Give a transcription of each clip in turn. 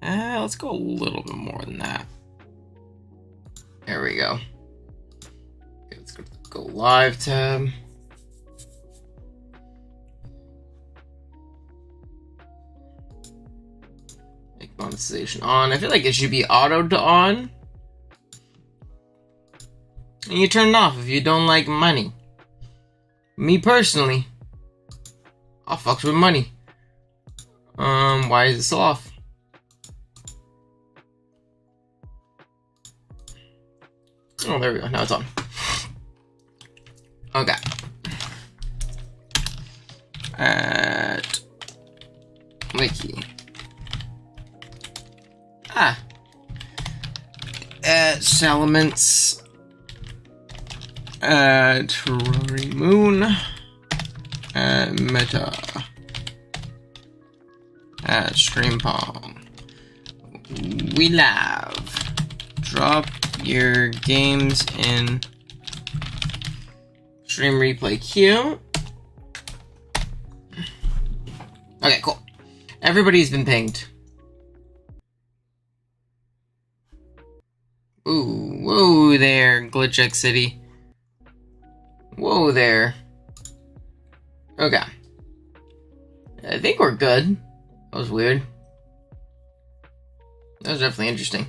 Let's go a little bit more than that. There we go. Okay, let's go live tab. Make monetization on. I feel like it should be auto to on. And you turn it off if you don't like money. Me personally, I'll fuck with money. Why is this off? Oh, there we go. Now it's on. Okay. At wiki. At Salamence. At Rory Moon. At Meta. At Streampong. We live. Drop your games in stream replay queue. Okay, cool. Everybody's been pinged. Ooh, whoa there, Glitchx City. Whoa there. Okay. I think we're good. That was weird. That was definitely interesting.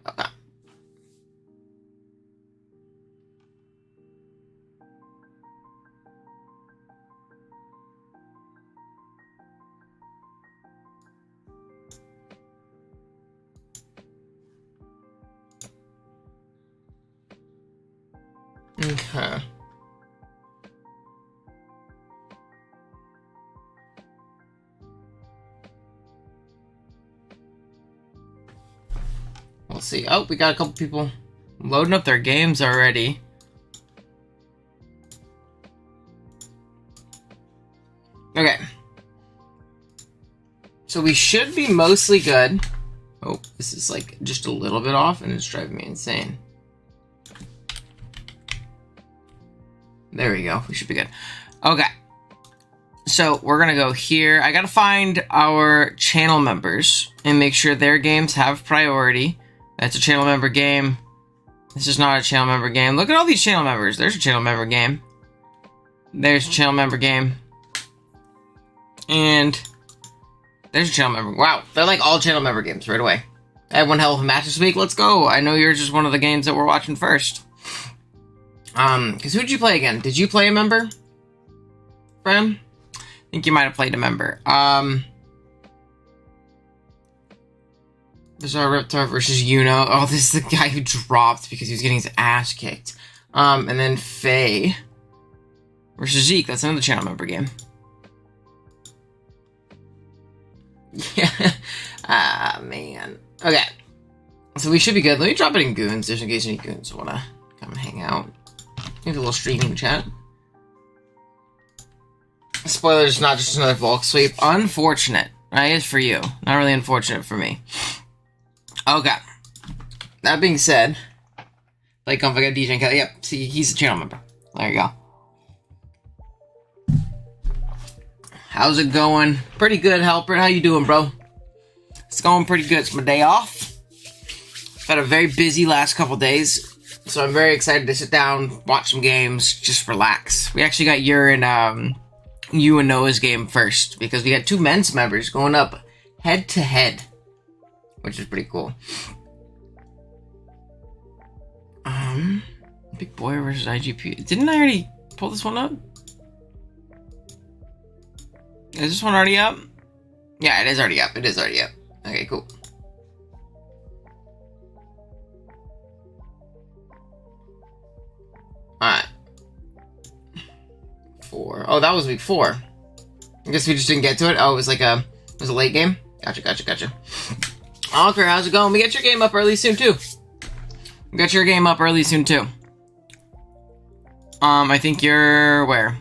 Okay. Okay. We'll see. Oh, we got a couple people loading up their games already. Okay. So we should be mostly good. Oh, this is like just a little bit off and it's driving me insane. There we go. We should be good. Okay. So we're going to go here. I got to find our channel members and make sure their games have priority. That's a channel member game. This is not a channel member game. Look at all these channel members. There's a channel member game. There's a channel member game. And there's a channel member. Wow. They're like all channel member games right away. I had one hell of a match this week. Let's go. I know yours is one of the games that we're watching first. Because who did you play again? Did you play a member? Friend? I think you might have played a member. Bizarre Reptar versus Yuno. Oh, this is the guy who dropped because he was getting his ass kicked. And then Faye versus Zeke. That's another channel member game. Yeah. Ah, man. Okay. So we should be good. Let me drop it in Goons, just in case any Goons want to come and hang out. Maybe a little streaming chat. Spoilers, not just another Volk sweep. Unfortunate. Right? It's for you. Not really unfortunate for me. Okay. That being said, like, don't forget DJ and Kelly. Yep, see, he's a channel member. There you go. How's it going? Pretty good, Helper. How you doing, bro? It's going pretty good. It's my day off. I've had a very busy last couple days. So I'm very excited to sit down, watch some games, just relax. We actually got you and Noah's game first, because we got two men's members going up head to head, which is pretty cool. Big Boy versus IGP. Didn't I already pull this one up? Is this one already up? Yeah, it is already up. It is already up. Okay, cool. Alright. 4. Oh, that was week 4. I guess we just didn't get to it. Oh, it was like a late game? Gotcha. Oliver, how's it going? We get your game up early soon, too. I think you're... where?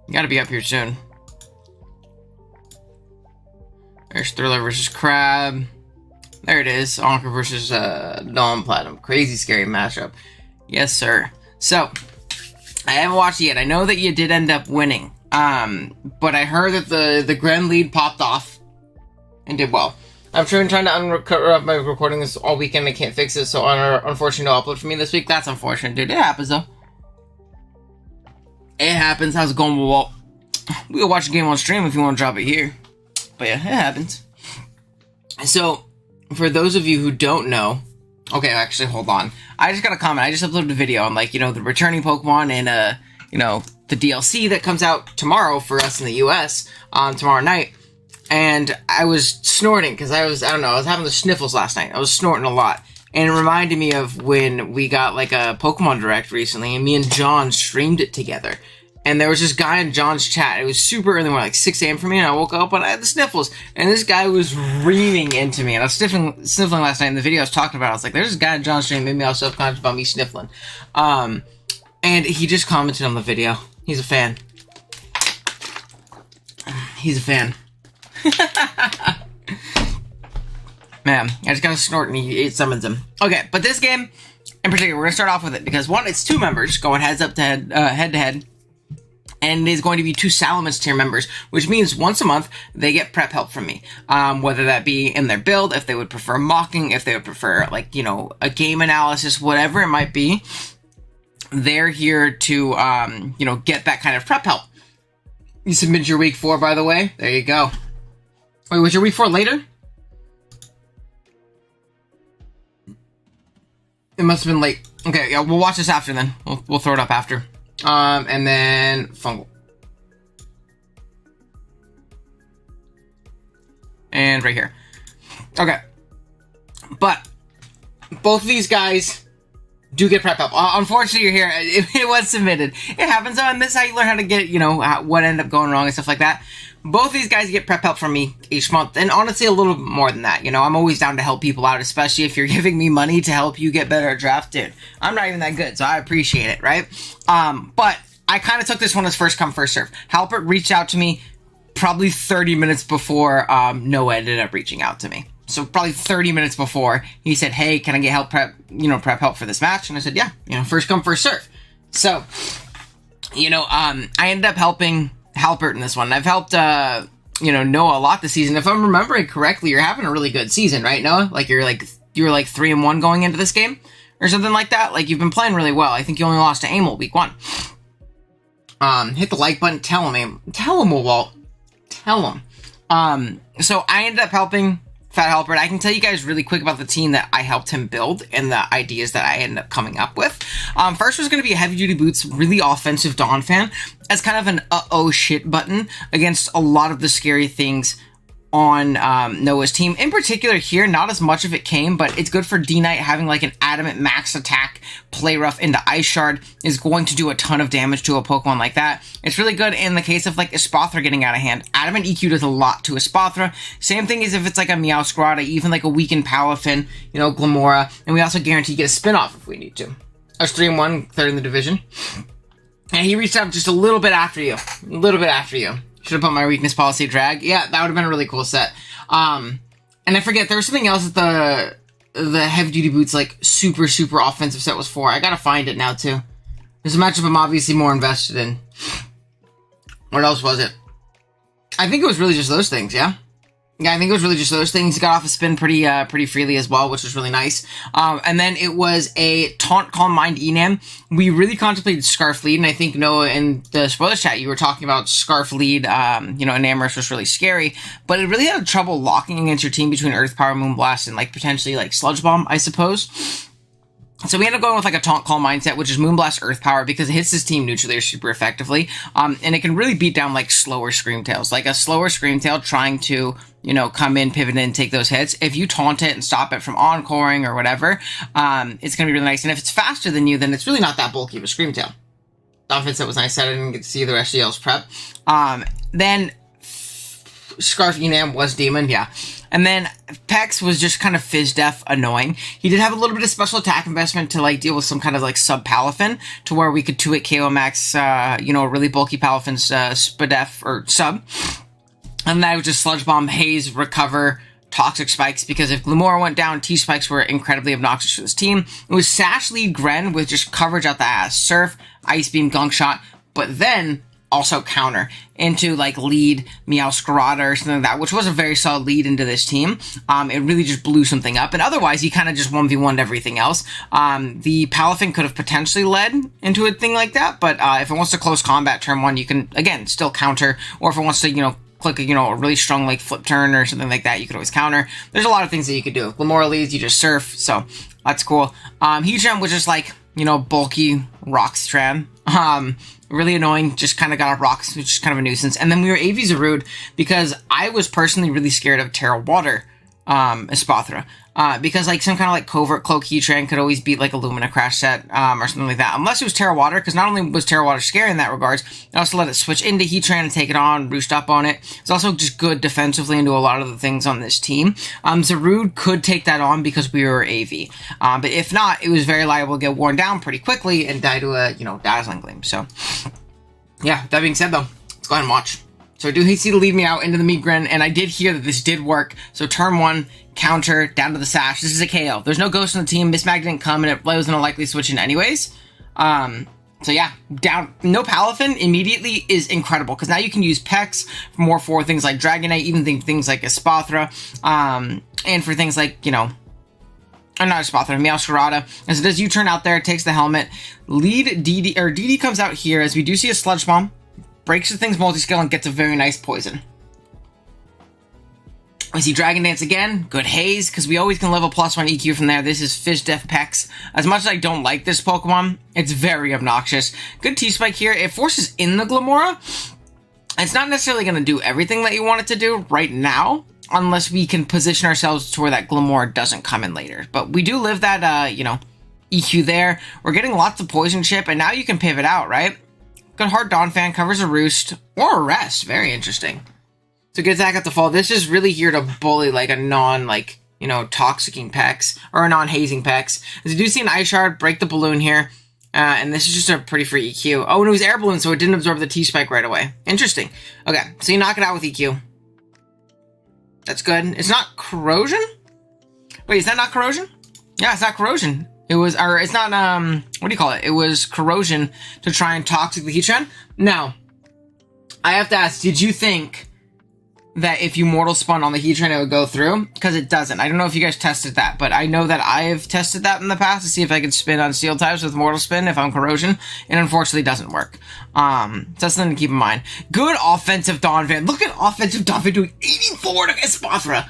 You gotta be up here soon. There's Thriller versus Crab. There it is. Anchor versus Dawn Platinum. Crazy scary matchup. Yes, sir. So, I haven't watched it yet. I know that you did end up winning. But I heard that the Gren lead popped off and did well. I'm trying to unrecord my recording this all weekend. I can't fix it, so unfortunately no upload for me this week. That's unfortunate, dude. It happens, though. It happens. How's it going, Walt? We can watch a game on stream if you want to drop it here. But yeah, it happens. So, for those of you who don't know... Okay, actually, hold on. I just got a comment. I just uploaded a video on, like, the returning Pokemon and, the DLC that comes out tomorrow for us in the US, tomorrow night. And I was snorting, because I was having the sniffles last night. I was snorting a lot. And it reminded me of when we got, like, a Pokemon Direct recently, and me and John streamed it together. And there was this guy in John's chat. It was super early morning, like 6 a.m. for me, and I woke up and I had the sniffles. And this guy was reaming into me. And I was sniffling last night in the video I was talking about. I was like, there's this guy in John's stream, made me all self-conscious about me sniffling. And he just commented on the video. He's a fan. He's a fan. Man, I just got a snort and it summons him. Okay, but this game in particular, we're going to start off with it because, one, it's 2 members going head to head. And it is going to be 2 Salamence tier members, which means once a month, they get prep help from me. Whether that be in their build, if they would prefer mocking, if they would prefer, like, a game analysis, whatever it might be. They're here to, get that kind of prep help. You submit your week 4, by the way. There you go. Wait, was your week 4 later? It must have been late. Okay, yeah, we'll watch this after then. We'll throw it up after. And then Fungal. And right here. Okay. But both of these guys do get prep help. Unfortunately, you're here. It was submitted. It happens. And this is how you learn how to get, what ended up going wrong and stuff like that. Both these guys get prep help from me each month, and honestly, a little bit more than that. I'm always down to help people out, especially if you're giving me money to help you get better at draft. Dude, I'm not even that good, so I appreciate it, right? But I kind of took this one as first come, first serve. Halpert reached out to me probably 30 minutes before Noah ended up reaching out to me. So probably 30 minutes before, he said, hey, can I get prep help for this match? And I said, yeah, first come, first serve. So, I ended up helping Halpert in this one. I've helped, Noah a lot this season. If I'm remembering correctly, you're having a really good season, right, Noah? Like, you were like 3-1 going into this game? Or something like that? Like, you've been playing really well. I think you only lost to Amel week 1. Hit the like button. Tell him, Walt. Tell him. So I ended up helping Fat Halpert. I can tell you guys really quick about the team that I helped him build and the ideas that I ended up coming up with. First was going to be a Heavy Duty Boots, really offensive Dawn fan, as kind of an uh-oh shit button against a lot of the scary things on Noah's team. In particular here, not as much of it came, but it's good for D-Knight having like an Adamant max attack, play rough into Ice Shard is going to do a ton of damage to a Pokemon like that. It's really good in the case of like Espathra getting out of hand. Adamant EQ does a lot to Espathra. Same thing as if it's like a Meowscarada, even like a weakened Palafin, Glamora, and we also guarantee you get a spin-off if we need to. I was 3-1, third in the division. And he reached out just a little bit after you. Should have put my weakness policy drag. Yeah, that would have been a really cool set. And I forget, there was something else that the Heavy Duty Boots, like, super, super offensive set was for. I gotta find it now, too. There's a matchup I'm obviously more invested in. What else was it? I think it was really just those things, yeah? Yeah, I think it was really just those things. He got off a spin pretty freely as well, which was really nice. And then it was a Taunt, Calm Mind, Enam. We really contemplated Scarf Lead, and I think, Noah, in the spoilers chat, you were talking about Scarf Lead, Enamorous was really scary, but it really had trouble locking against your team between Earth Power, Moonblast, and, like, potentially, like, Sludge Bomb, I suppose. So we ended up going with like a Taunt Call mindset, which is Moonblast Earth Power, because it hits his team neutrally or super effectively. And it can really beat down like slower Screamtails. Like a slower Screamtail trying to, come in, pivot in, take those hits. If you taunt it and stop it from encoring or whatever, it's going to be really nice. And if it's faster than you, then it's really not that bulky of a Screamtail. The offense that was nice. I didn't get to see the rest of y'all's prep. Then Scarf Enam was Demon, yeah. And then Pex was just kind of Fizz Def annoying. He did have a little bit of special attack investment to like deal with some kind of like sub Palafin to where we could 2-hit KO max, a really bulky Palafin's Spadef or sub. And then I would just Sludge Bomb, Haze, Recover, Toxic Spikes, because if Glamora went down, T-Spikes were incredibly obnoxious for this team. It was Sash lead Gren with just coverage out the ass. Surf, Ice Beam, Gunk Shot, but then also counter into like lead Meowscarada or something like that, which was a very solid lead into this team. It really just blew something up, and otherwise he kind of just 1v1'd everything else. The Palafin could have potentially led into a thing like that, but if it wants to close combat turn 1, you can again still counter, or if it wants to, you know, click a, you know, a really strong like flip turn or something like that, you could always counter. There's a lot of things that you could do. Glimmora leads, you just surf, so that's cool. Heatran was just like, you know, bulky Rockstran. Really annoying, just kind of got up rocks, which is kind of a nuisance. And then we were AV Zarude because I was personally really scared of Terra Water Espathra. Because like some kind of like covert cloak Heatran could always beat like a Lumina Crash set or something like that. Unless it was Terra Water, because not only was Terra Water scary in that regards, it also let it switch into Heatran and take it on, roost up on it. It's also just good defensively into a lot of the things on this team. Zarude could take that on because we were AV. But if not, it was very liable to get worn down pretty quickly and die to a, you know, Dazzling Gleam. So yeah, that being said though, let's go ahead and watch. So I do see to lead me out into the Meatgrin, and I did hear that this did work. So turn 1, counter, down to the Sash. This is a KO. There's no Ghost on the team. Miss Mag didn't come, and it wasn't a likely switch in anyways. So yeah, down, no Palafin immediately is incredible, because now you can use Pex more for things like Dragonite, even things like Espathra, and for things like, you know, or not Espathra, Meowscarada. As it does U-turn out there, it takes the helmet. Lead DD, or DD comes out here, as we do see a Sludge Bomb. Breaks the thing's multi-skill and gets a very nice poison. We see Dragon Dance again. Good Haze, because we always can level +1 EQ from there. This is Fish Death Pex. As much as I don't like this Pokemon, it's very obnoxious. Good T-Spike here. It forces in the Glimmora. It's not necessarily going to do everything that you want it to do right now, unless we can position ourselves to where that Glimmora doesn't come in later. But we do live that, you know, EQ there. We're getting lots of Poison Chip, and now you can pivot out, right? Good Hard Dawn Fan, covers a Roost, or a Rest. Very interesting. So good attack at the fall. This is really here to bully, like, a non, like, you know, toxicing Pex, or a non-hazing Pex. As you do see an Ice Shard, break the balloon here, and this is just a pretty free EQ. Oh, and it was Air Balloon, so it didn't absorb the T-Spike right away. Interesting. Okay, so you knock it out with EQ. That's good. It's not Corrosion? Wait, is that not Corrosion? Yeah, it's not Corrosion. It was, or it's not, what do you call it? It was Corrosion to try and toxic the Heatran. Now, I have to ask, did you think that if you Mortal Spun on the Heatran, it would go through? Because it doesn't. I don't know if you guys tested that, but I know that I've tested that in the past to see if I could spin on Steel types with Mortal Spin if I'm Corrosion, and unfortunately it doesn't work. So that's something to keep in mind. Good offensive Dawn Fan. Look at offensive Dawn Fan doing 84 to Espathra.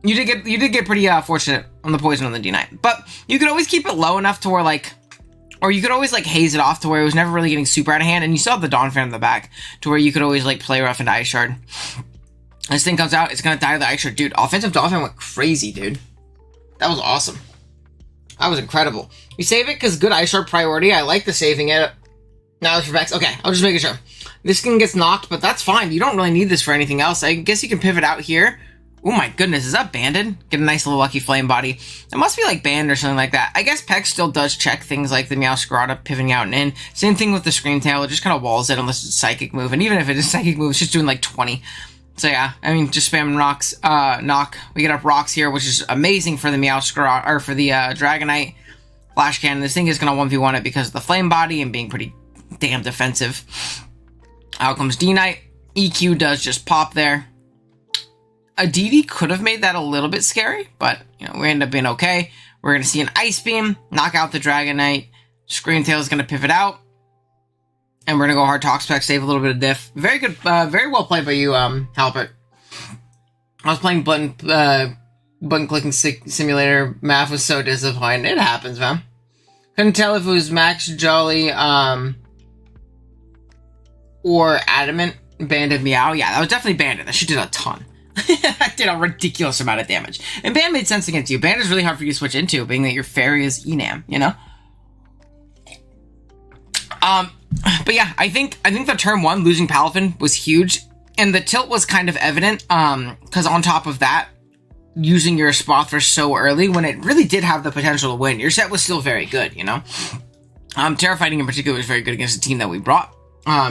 You did get pretty fortunate on the poison on the D9, but you could always keep it low enough to where, like, or you could always like haze it off to where it was never really getting super out of hand, and you still have the Dawn Fan in the back to where you could always like play rough into Ice Shard. This thing comes out, it's gonna die to the Ice Shard, dude. Offensive Dawn Fan went crazy, dude. That was awesome. That was incredible. We save it because good Ice Shard priority. I like the saving it. Now it's for Vex. Okay, I'll just make sure. This thing gets knocked, but that's fine. You don't really need this for anything else. I guess you can pivot out here. Oh my goodness, is that banded? Get a nice little Lucky Flame body. It must be like banned or something like that. I guess Pex still does check things like the Meowscarada pivoting out and in. Same thing with the Scream Tail, it just kind of walls it unless it's a Psychic move. And even if it is Psychic move, it's just doing like 20. So yeah, I mean, just spamming rocks, knock. We get up rocks here, which is amazing for the Meowscarada, or for the Dragonite. Flash Cannon, this thing is going to 1v1 it because of the Flame Body and being pretty damn defensive. Out comes D-Knight. EQ does just pop there. A DD could have made that a little bit scary, but, you know, we end up being okay. We're going to see an Ice Beam, knock out the Dragonite. Scream Tail is going to pivot out. And we're going to go Hard Tox Pack, save a little bit of diff. Very good, very well played by you, Halpert. I was playing button clicking simulator. Math was so disappointing. It happens, man. Couldn't tell if it was Max Jolly, or Adamant. Banded Meow. Yeah, that was definitely Banded. That shit did a ton. That did a ridiculous amount of damage. And Band made sense against you. Band is really hard for you to switch into, being that your fairy is Enam, you know? But yeah, I think the turn 1 losing Palafin was huge. And the tilt was kind of evident, because on top of that, using your Espathra so early, when it really did have the potential to win, your set was still very good, you know? Terra Fighting in particular was very good against the team that we brought.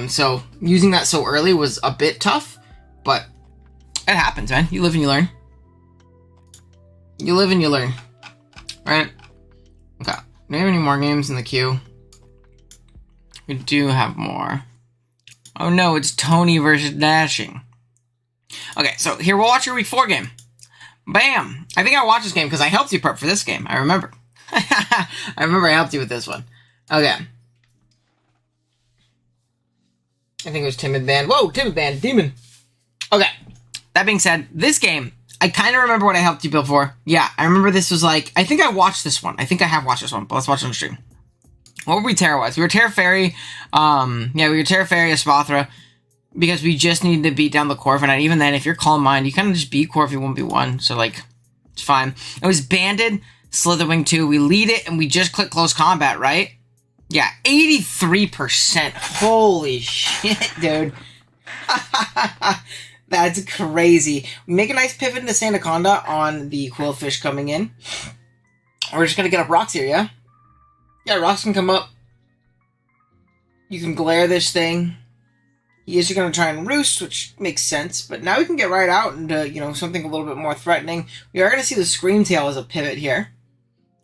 So using that so early was a bit tough, but it happens, man. You live and you learn. You live and you learn. Right? Okay. Do we have any more games in the queue? We do have more. Oh no, it's Tony versus Dashing. Okay, so here we'll watch your week 4 game. Bam! I think I watched this game because I helped you prep for this game. I remember. I remember I helped you with this one. Okay. I think it was Timid Band. Whoa, Timid Band, Demon. Okay. That being said, this game, I kind of remember what I helped you build for. Yeah, I remember this was like, I think I watched this one. I think I have watched this one, but let's watch it on the stream. What were we Terra-wise? We were Terra Fairy. Yeah, we were Terra Fairy, Espathra, because we just needed to beat down the Corviknight. And even then, if you're Calm Mind, you kind of just beat Corviknight 1v1. So, like, it's fine. It was Banded, Slitherwing 2. We lead it, and we just click Close Combat, right? Yeah, 83%. Holy shit, dude. That's crazy. We make a nice pivot into Sandaconda on the Quillfish coming in. We're just going to get up rocks here, yeah? Yeah, rocks can come up. You can glare this thing. He is going to try and roost, which makes sense. But now we can get right out into, you know, something a little bit more threatening. We are going to see the Scream Tail as a pivot here.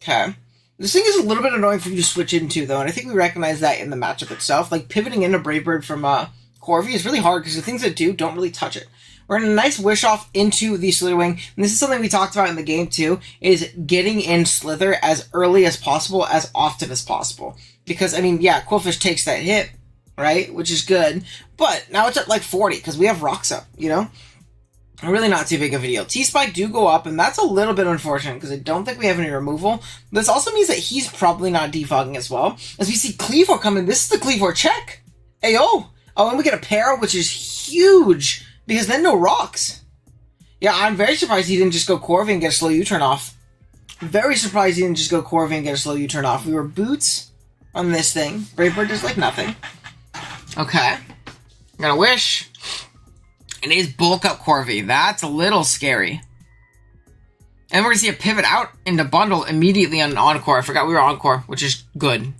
Okay. This thing is a little bit annoying for you to switch into, though, and I think we recognize that in the matchup itself. Like, pivoting into Brave Bird from Corvi is really hard because the things that do don't really touch it. We're in a nice wish off into the Slitherwing, and this is something we talked about in the game, too, is getting in Slither as early as possible, as often as possible. Because, I mean, yeah, Quillfish takes that hit, right, which is good, but now it's at, like, 40, because we have rocks up, you know? Really not too big of a deal. T-Spike do go up, and that's a little bit unfortunate because I don't think we have any removal. This also means that he's probably not defogging as well. As we see Cleavor coming, this is the Cleavor check. Ayo! Oh, and we get a pair, which is huge, because then no rocks. Yeah, I'm very surprised he didn't just go Corvi and get a slow U-turn off. Very surprised he didn't just go Corvi and get a slow U-turn off. We were boots on this thing. Brave Bird does like nothing. Okay. I'm gonna wish. It is bulk up Corvi. That's a little scary. And we're going to see a pivot out into Bundle immediately on Encore. I forgot we were Encore, which is good.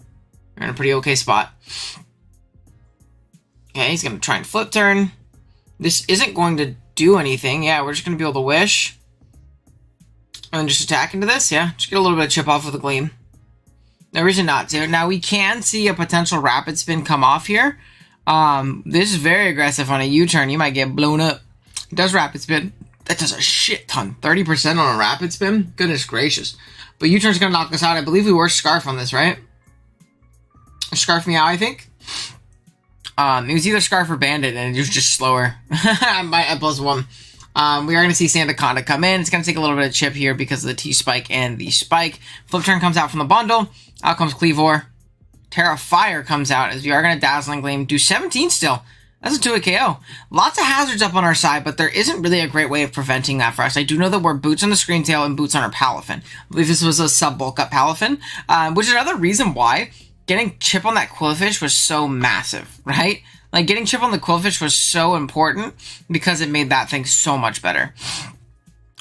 We're in a pretty okay spot. Okay, he's going to try and flip turn. This isn't going to do anything. Yeah, we're just going to be able to wish. And then just attack into this. Yeah, just get a little bit of chip off with a Gleam. No reason not to. Now, we can see a potential Rapid Spin come off here. This is very aggressive on a U-turn. You might get blown up. It does Rapid Spin. That does a shit ton. 30% on a Rapid Spin? Goodness gracious. But U-turn's gonna knock us out. I believe we were Scarf on this, right? Scarf Meow, I think. It was either Scarf or Bandit, and it was just slower. At +1. We are going to see Sandaconda come in. It's going to take a little bit of chip here because of the T-Spike and the Spike. Flip turn comes out from the bundle. Out comes Cleavor. Terra Fire comes out as we are going to Dazzling Gleam. Do 17 still. That's a 2-hit KO. Lots of hazards up on our side, but there isn't really a great way of preventing that for us. I do know that we're boots on the Scream Tail and boots on our Palafin. I believe this was a sub-bulk up Palafin, which is another reason why getting chip on that Quillfish was so massive, right? Like, getting chip on the Quillfish was so important because it made that thing so much better.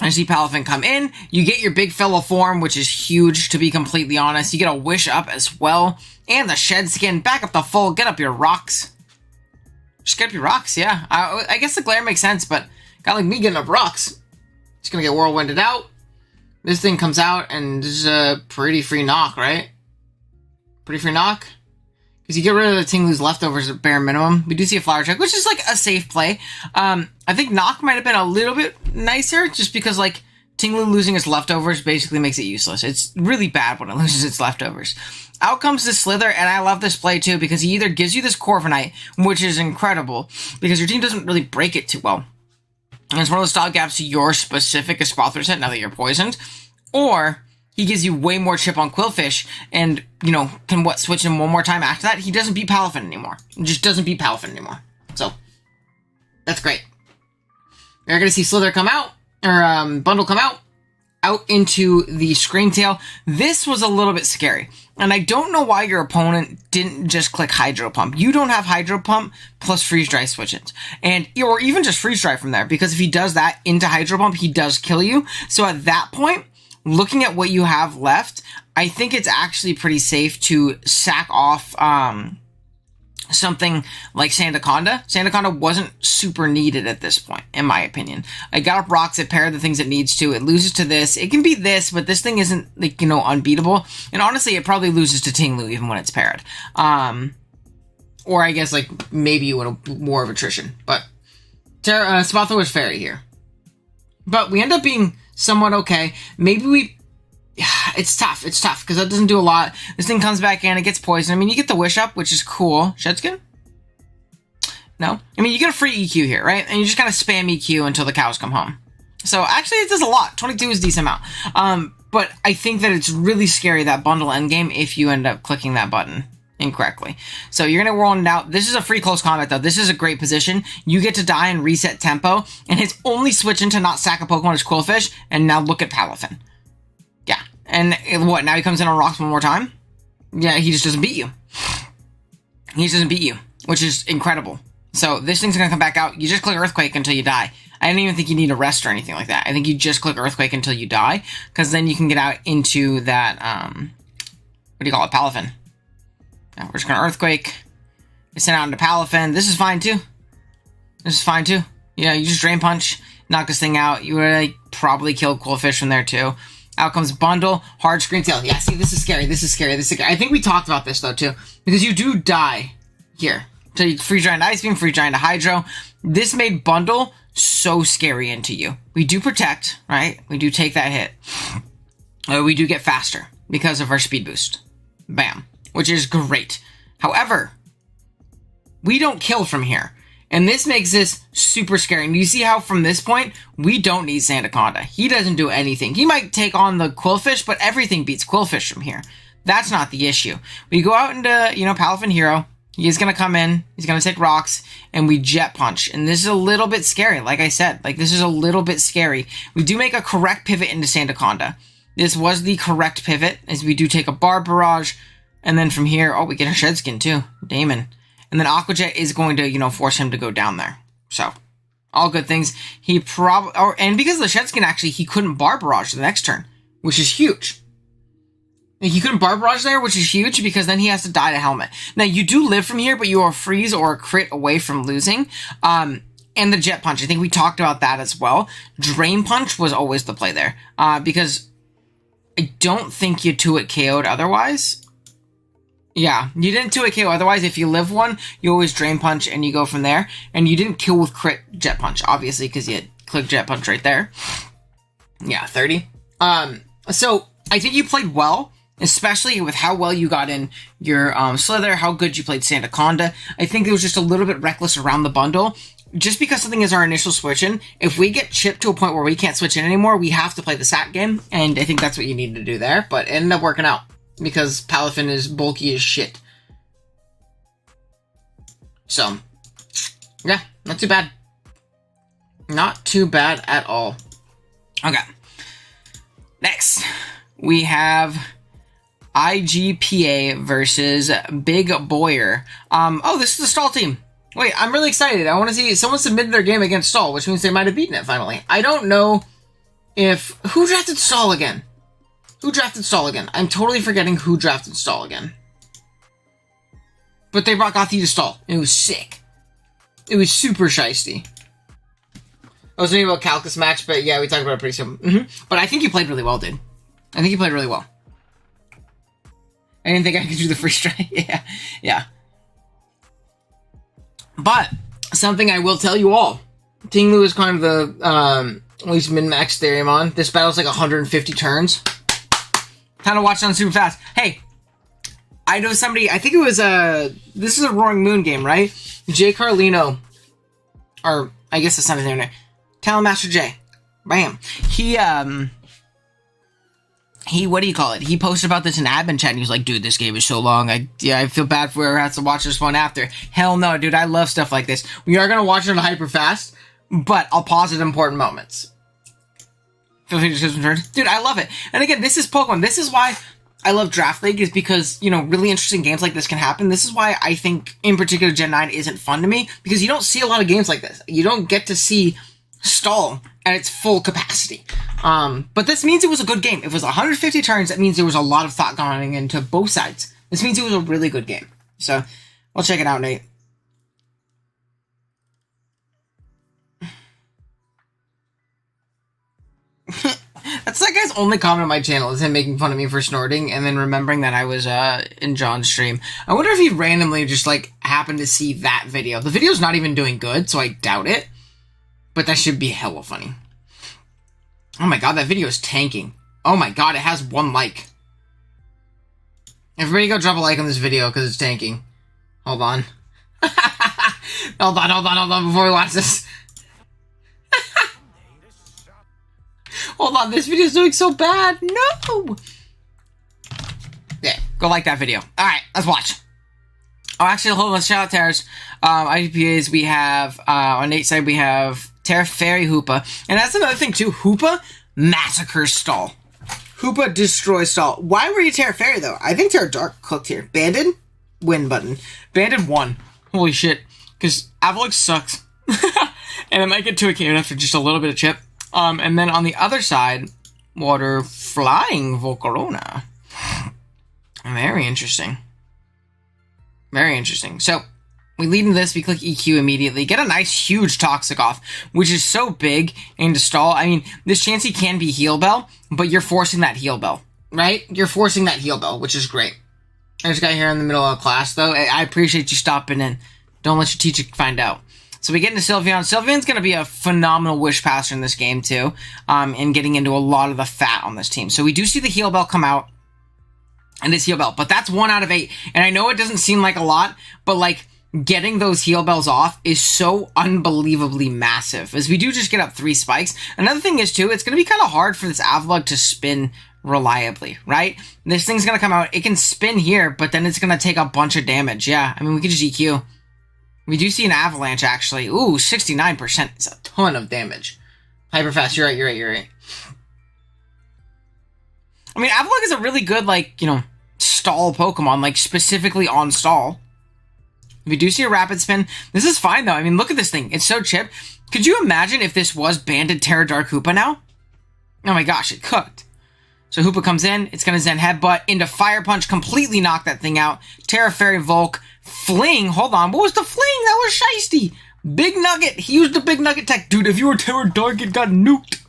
I see Palafin come in. You get your big fellow form, which is huge, to be completely honest. You get a wish up as well. And the shed skin. Back up the full. Get up your rocks. Just get up your rocks, yeah. I guess the glare makes sense, but a guy like me getting up rocks, it's going to get whirlwinded out. This thing comes out, and this is a pretty free knock, right? Pretty free knock? Because you get rid of the Tinglu's leftovers at bare minimum. We do see a Flower Check, which is like a safe play. I think knock might have been a little bit nicer, just because like Tinglu losing its leftovers basically makes it useless. It's really bad when it loses its leftovers. Out comes the Slither, and I love this play too, because he either gives you this Corviknight, which is incredible, because your team doesn't really break it too well. And it's one of those stopgaps to your specific Espathra set now that you're poisoned. Or he gives you way more chip on Quillfish, and, you know, can switch him one more time after that? He doesn't beat Palafin anymore. He just doesn't beat Palafin anymore. So, that's great. You're going to see Slither come out, or Bundle come out into the Scream Tail. This was a little bit scary. And I don't know why your opponent didn't just click Hydro Pump. You don't have Hydro Pump plus Freeze Dry switch-ins. Or even just Freeze Dry from there, because if he does that into Hydro Pump, he does kill you. So at that point, looking at what you have left, I think it's actually pretty safe to sack off something like Sandaconda. Sandaconda wasn't super needed at this point, in my opinion. I got up rocks, it paired the things it needs to. It loses to this. It can beat this, but this thing isn't, like, you know, unbeatable. And honestly, it probably loses to Tinglu even when it's paired. Or I guess, like, maybe you would have more of attrition. But Spotho was fairy here. But we end up being somewhat okay. Maybe we... It's tough. It's tough, because that doesn't do a lot. This thing comes back in, it gets poisoned. I mean, you get the wish up, which is cool. Shedskin? No? I mean, you get a free EQ here, right? And you just kind of spam EQ until the cows come home. So, actually, it does a lot. 22 is a decent amount. But I think that it's really scary, that bundle endgame, if you end up clicking that button incorrectly. So you're going to roll it out. This is a free close combat, though. This is a great position. You get to die and reset tempo, and his only switch into not sack a Pokemon is Quillfish, and now look at Palafin. Yeah. And what, now he comes in on rocks one more time? Yeah, he just doesn't beat you. He just doesn't beat you, which is incredible. So this thing's going to come back out. You just click Earthquake until you die. I don't even think you need a rest or anything like that. I think you just click Earthquake until you die, because then you can get out into that, what do you call it, Palafin. Now we're just going to Earthquake. You send out into Palafin. This is fine, too. This is fine, too. You know, you just Drain Punch, knock this thing out. You would like, probably kill Quillfish from there, too. Out comes Bundle, Hard Screen Tail. Yeah, see, this is scary. This is scary. This is scary. I think we talked about this, though, too, because you do die here. So you Free Dry into Ice Beam, Free Dry into Hydro. This made Bundle so scary into you. We do protect, right? We do take that hit. We do get faster because of our speed boost. Bam. Which is great. However, we don't kill from here. And this makes this super scary. And you see how from this point, we don't need Sandaconda. He doesn't do anything. He might take on the Quillfish, but everything beats Quillfish from here. That's not the issue. We go out into, you know, Palafin Hero. He's going to come in, he's going to take rocks, and we Jet Punch. And this is a little bit scary, like I said. Like, this is a little bit scary. We do make a correct pivot into Sandaconda. This was the correct pivot, as we do take a Barb Barrage. And then from here, oh, we get a Shedskin, too. Damon. And then Aqua Jet is going to, you know, force him to go down there. So, all good things. He probably... And because of the Shedskin, actually, he couldn't Barb Barrage the next turn, which is huge. He couldn't Barb Barrage there, which is huge, because then he has to die to Helmet. Now, you do live from here, but you are a freeze or a crit away from losing. And the Jet Punch, I think we talked about that as well. Drain Punch was always the play there, because I don't think you 2-hit KO'd otherwise. Yeah, you didn't 2-hit KO otherwise. If you live one, you always Drain Punch, and you go from there. And you didn't kill with crit Jet Punch, obviously, because you had click Jet Punch right there. Yeah, 30. So, I think you played well. Especially with how well you got in your Slither, how good you played Sandaconda. I think it was just a little bit reckless around the bundle. Just because something is our initial switch in, if we get chipped to a point where we can't switch in anymore, we have to play the sack game, and I think that's what you need to do there. But it ended up working out, because Palafin is bulky as shit. So, yeah, not too bad. Not too bad at all. Okay. Next, we have IGPA versus Big Boyer. Oh, this is the Stall team. Wait, I'm really excited. I want to see someone submitted their game against Stall, which means they might have beaten it finally. I don't know if... Who drafted Stall again? Who drafted Stall again? I'm totally forgetting who drafted Stall again. But they brought Gothi to Stall. It was sick. It was super shiesty. I was thinking about Calcus match, but yeah, we talked about it pretty soon. But I think you played really well, dude. I think you played really well. I didn't think I could do the free strike. Yeah. But, something I will tell you all. Tinglu is kind of the, at least min-max Theriumon. This battle's like 150 turns. Kind of watch it on super fast. Hey, I know somebody, I think it was, this is a Roaring Moon game, right? Jay Carlino, or, I guess that's not his name. Talent Master Jay. Bam. He, what do you call it? He posted about this in admin chat, and he was like, dude, this game is so long. I feel bad for whoever has to watch this one after. Hell no, dude, I love stuff like this. We are going to watch it on hyper fast, but I'll pause at important moments. Feel free to skip some turns. Dude, I love it. And again, this is Pokemon. This is why I love Draft League, is because, you know, really interesting games like this can happen. This is why I think, in particular, Gen 9 isn't fun to me, because you don't see a lot of games like this. You don't get to see Stall at its full capacity. But this means it was a good game. If it was 150 turns, that means there was a lot of thought going into both sides. This means it was a really good game. So, we'll check it out, Nate. That's like I guy's only comment on my channel is him making fun of me for snorting and then remembering that I was in John's stream. I wonder if he randomly just like happened to see that video. The video's not even doing good, so I doubt it. But that should be hella funny. Oh my god, that video is tanking. Oh my god, it has 1 like. Everybody go drop a like on this video because it's tanking. Hold on. Hold on before we watch this. Hold on, this video is doing so bad. No! Yeah, go like that video. Alright, let's watch. Oh, actually, hold on, shout out Terra's. IPAs, we have, on Nate's side, we have Terra Fairy Hoopa. And that's another thing, too. Hoopa massacres stall. Hoopa destroys stall. Why were you Terra Fairy, though? I think Terra Dark cooked here. Banded? Win button. Banded won. Holy shit. Because Avalok sucks. And it might get to a cave after just a little bit of chip. And then on the other side, Water Flying Volcarona. Very interesting. Very interesting. So, we lead into this, we click EQ immediately, get a nice huge Toxic off, which is so big into stall. I mean, this Chansey can be Heal Bell, but you're forcing that Heal Bell, right? You're forcing that Heal Bell, which is great. I just got here in the middle of class, though. I appreciate you stopping in. Don't let your teacher find out. So we get into Sylveon. Sylveon's going to be a phenomenal Wish Passer in this game, too, and getting into a lot of the fat on this team. So we do see the Heal Bell come out, and this Heal Bell, but that's 1 out of 8. And I know it doesn't seem like a lot, but, like, getting those Heal Bells off is so unbelievably massive, as we do just get up 3 spikes. Another thing is, too, it's going to be kind of hard for this Avalok to spin reliably, right? This thing's going to come out, it can spin here, but then it's going to take a bunch of damage. Yeah, I mean, we could just EQ. We do see an Avalanche, actually. Ooh, 69% is a ton of damage. Hyper fast, you're right. I mean, Avalok is a really good, like, you know, stall Pokemon, like, specifically on stall. We do see a Rapid Spin. This is fine, though. I mean, look at this thing. It's so chipped. Could you imagine if this was Banded Terra Dark Hoopa now? Oh my gosh, it cooked. So Hoopa comes in. It's going to Zen Headbutt into Fire Punch. Completely knock that thing out. Terra Fairy Volk. Fling. Hold on. What was the Fling? That was Shiesty. Big Nugget. He used the Big Nugget tech. Dude, if you were Terra Dark, it got nuked.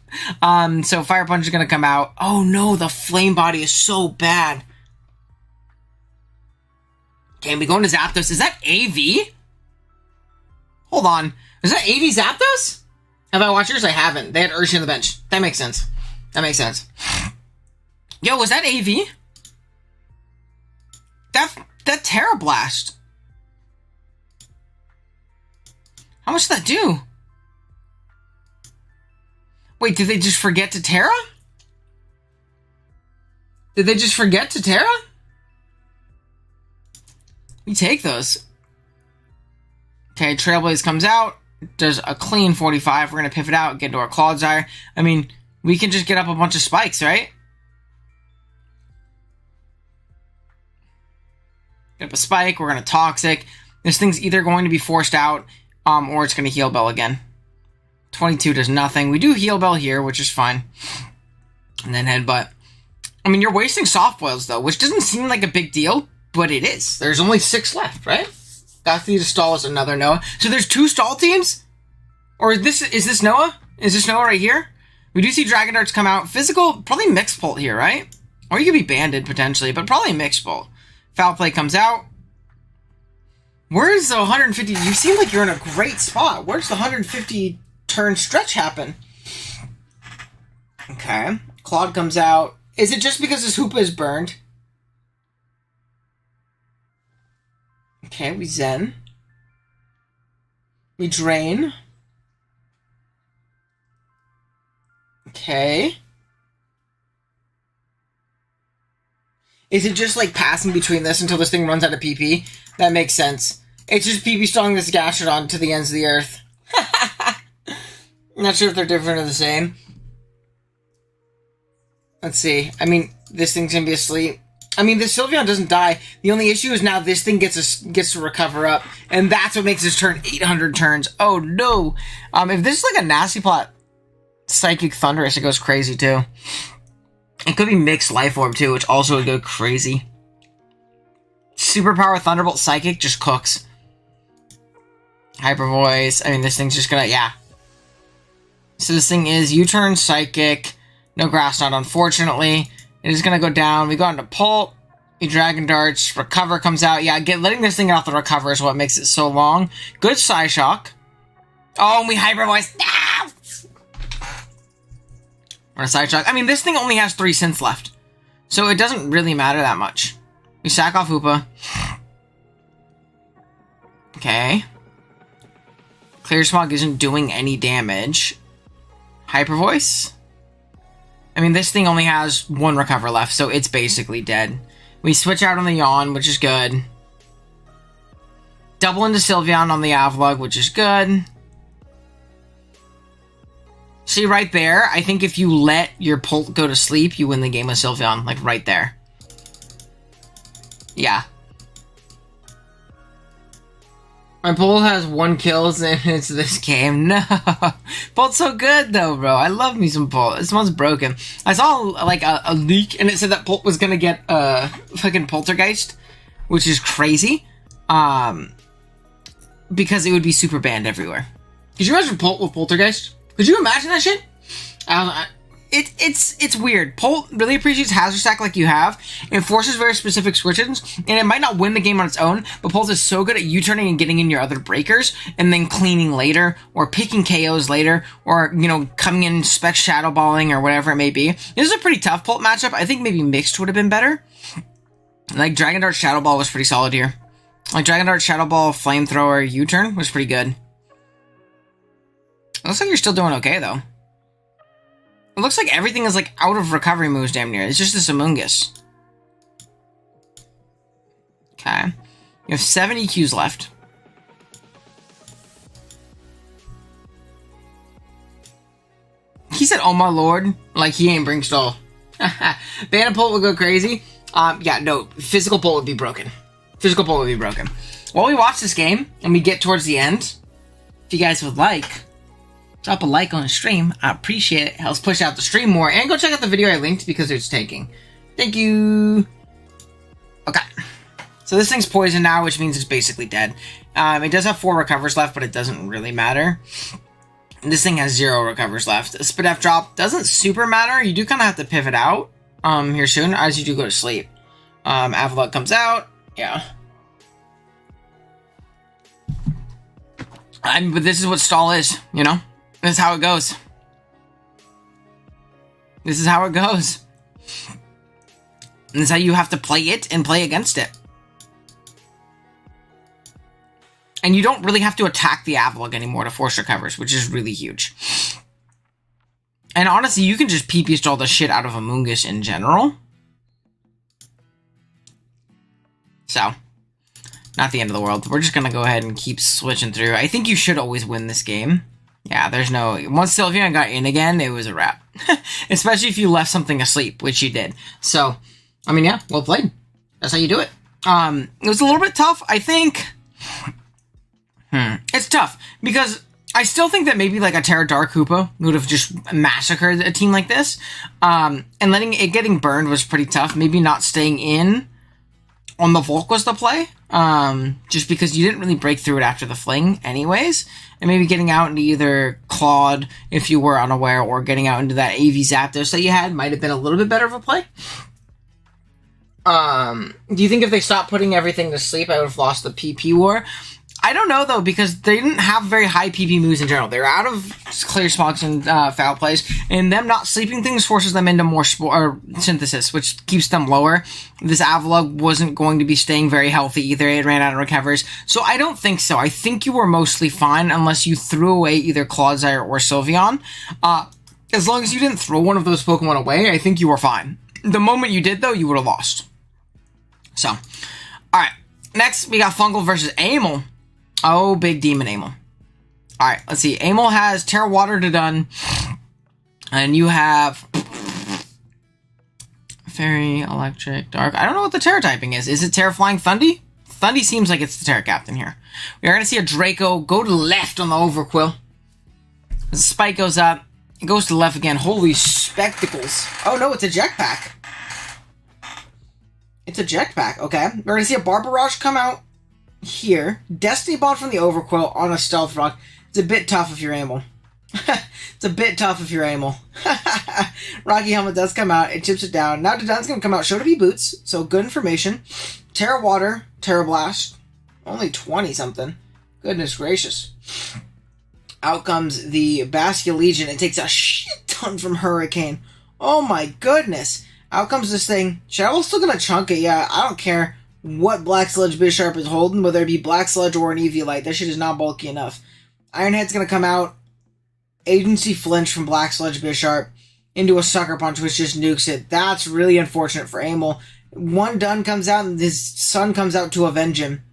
So Fire Punch is going to come out. Oh no, the Flame Body is so bad. Okay, we go into Zapdos. Is that AV? Hold on. Is that AV Zapdos? Have I watched yours? I haven't. They had Urshi on the bench. That makes sense. That makes sense. Yo, was that AV? That Terra Blast. How much did that do? Wait, did they just forget to Terra? Did they just forget to Terra? We take those. Okay, Trailblaze comes out, does a clean 45. We're going to pivot out, get into our Clodsire. I mean, we can just get up a bunch of spikes, right? Get up a spike, we're going to Toxic. This thing's either going to be forced out, or it's going to Heal Bell again. 22 does nothing. We do Heal Bell here, which is fine. And then Headbutt. I mean, you're wasting Soft Boils, though, which doesn't seem like a big deal, but it is. There's only 6 left, right? Gothita Stall is another Noah. So there's 2 stall teams? Or is this Noah? Is this Noah right here? We do see Dragon Darts come out. Physical, probably Mixed Bolt here, right? Or you could be Banded, potentially, but probably Mixed Bolt. Foul Play comes out. Where's the 150? You seem like you're in a great spot. Where's the 150 turn stretch happen? Okay. Claude comes out. Is it just because this Hoopa is burned? Okay, we Zen. We Drain. Okay. Is it just like passing between this until this thing runs out of PP? That makes sense. It's just PP stalling this Gastrodon to the ends of the earth. Not sure if they're different or the same. Let's see. I mean, this thing's gonna be asleep. I mean, this Sylveon doesn't die. The only issue is now this thing gets to recover up, and that's what makes this turn 800 turns. Oh no! If this is like a nasty plot, Psychic Thunderous, it goes crazy too. It could be Mixed Life Orb too, which also would go crazy. Superpower Thunderbolt Psychic just cooks. Hyper Voice. I mean, this thing's just gonna, yeah. So this thing is U-turn Psychic. No grass knot, unfortunately. It is going to go down. We go into Pult. We Dragon Darts. Recover comes out. Yeah, letting this thing off the Recover is what makes it so long. Good Psy Shock. Oh, and we Hyper Voice. No! Or a Psy Shock. I mean, this thing only has 3 synths left. So it doesn't really matter that much. We sack off Hoopa. Okay. Clear Smog isn't doing any damage. Hyper Voice. I mean, this thing only has 1 Recover left, so it's basically dead. We switch out on the Yawn, which is good. Double into Sylveon on the Avalugg, which is good. See, right there, I think if you let your Pult go to sleep, you win the game with Sylveon. Like, right there. Yeah. My Pult has 1 kill and it's this game. No. Pult's so good, though, bro. I love me some Pult. This one's broken. I saw, like, a leak, and it said that Pult was gonna get, fucking Poltergeist, which is crazy. Because it would be super banned everywhere. Could you imagine Pult with Poltergeist? Could you imagine that shit? It's weird. Pult really appreciates Hazard Stack like you have. It forces very specific switch-ins, and it might not win the game on its own, but Pult is so good at U-turning and getting in your other breakers, and then cleaning later, or picking KOs later, or, you know, coming in spec Shadow Balling, or whatever it may be. This is a pretty tough Pult matchup. I think maybe Mixed would have been better. Like, Dragon Dart Shadow Ball was pretty solid here. Like, Dragon Dart Shadow Ball Flamethrower U-turn was pretty good. It looks like you're still doing okay, though. It looks like everything is, like, out of recovery moves damn near. It's just this Amoonguss. Okay. You have 7 EQs left. He said, oh my lord, like he ain't bring stall. Banner Pult will go crazy. Yeah, no, physical Pult would be broken. Physical Pult would be broken. While we watch this game, and we get towards the end, if you guys would like, drop a like on the stream. I appreciate it. Helps push out the stream more. And go check out the video I linked because it's taking. Thank you. Okay. So this thing's poisoned now, which means it's basically dead. It does have 4 recovers left, but it doesn't really matter. This thing has 0 recovers left. A Spidef drop doesn't super matter. You do kind of have to pivot out here soon as you do go to sleep. Avalugg comes out. Yeah. But this is what stall is, you know? This is how it goes. This is how it goes. And this is how you have to play it and play against it. And you don't really have to attack the Avalugg anymore to force recovers, which is really huge. And honestly, you can just PP stall the shit out of Amoonguss in general. So, not the end of the world. We're just going to go ahead and keep switching through. I think you should always win this game. Yeah, there's no... Once Sylveon got in again, it was a wrap. Especially if you left something asleep, which you did. So, I mean, yeah, well played. That's how you do it. It was a little bit tough, I think. It's tough, because I still think that maybe like a Terra Dark Hoopa would have just massacred a team like this. And letting it getting burned was pretty tough. Maybe not staying in on the Volk was the play. Just because you didn't really break through it after the fling anyways. And maybe getting out into either Claude, if you were unaware, or getting out into that AV Zapdos that you had might have been a little bit better of a play. Do you think if they stopped putting everything to sleep, I would have lost the PP war? I don't know, though, because they didn't have very high PP moves in general. They're out of Clear Smogs and Foul Plays, and them not sleeping things forces them into more Synthesis, which keeps them lower. This Avalugg wasn't going to be staying very healthy either. It ran out of recovers. So I don't think so. I think you were mostly fine unless you threw away either Clodsire or Sylveon. As long as you didn't throw one of those Pokemon away, I think you were fine. The moment you did, though, you would have lost. So, alright. Next, we got Fungal versus Amel. Oh, big demon Amel. Alright, let's see. Amel has Terra Water to done. And you have Fairy, Electric, Dark. I don't know what the Terra typing is. Is it Terra Flying Thundy? Thundy seems like it's the Terra Captain here. We are going to see a Draco go to the left on the Overquill. The spike goes up. It goes to the left again. Holy spectacles. Oh no, it's a Jetpack. It's a Jetpack, okay. We're going to see a Barbarage come out here. Destiny Bond from the Overquill on a Stealth Rock. It's a bit tough if you're Amel. It's a bit tough if you're Amel. Rocky Helmet does come out. It chips it down. Now Dodon's going to come out. Show to be boots. So good information. Terra Water. Terra Blast. Only 20-something. Goodness gracious. Out comes the Baskia Legion. It takes a shit ton from Hurricane. Oh my goodness. Out comes this thing. Shadow's still going to chunk it. Yeah, I don't care what Black Sludge Bisharp is holding, whether it be Black Sludge or an Eviolite. That shit is not bulky enough. Ironhead's going to come out. Agency Flinch from Black Sludge Bisharp into a Sucker Punch, which just nukes it. That's really unfortunate for Amel. One Dun comes out, and his son comes out to avenge him.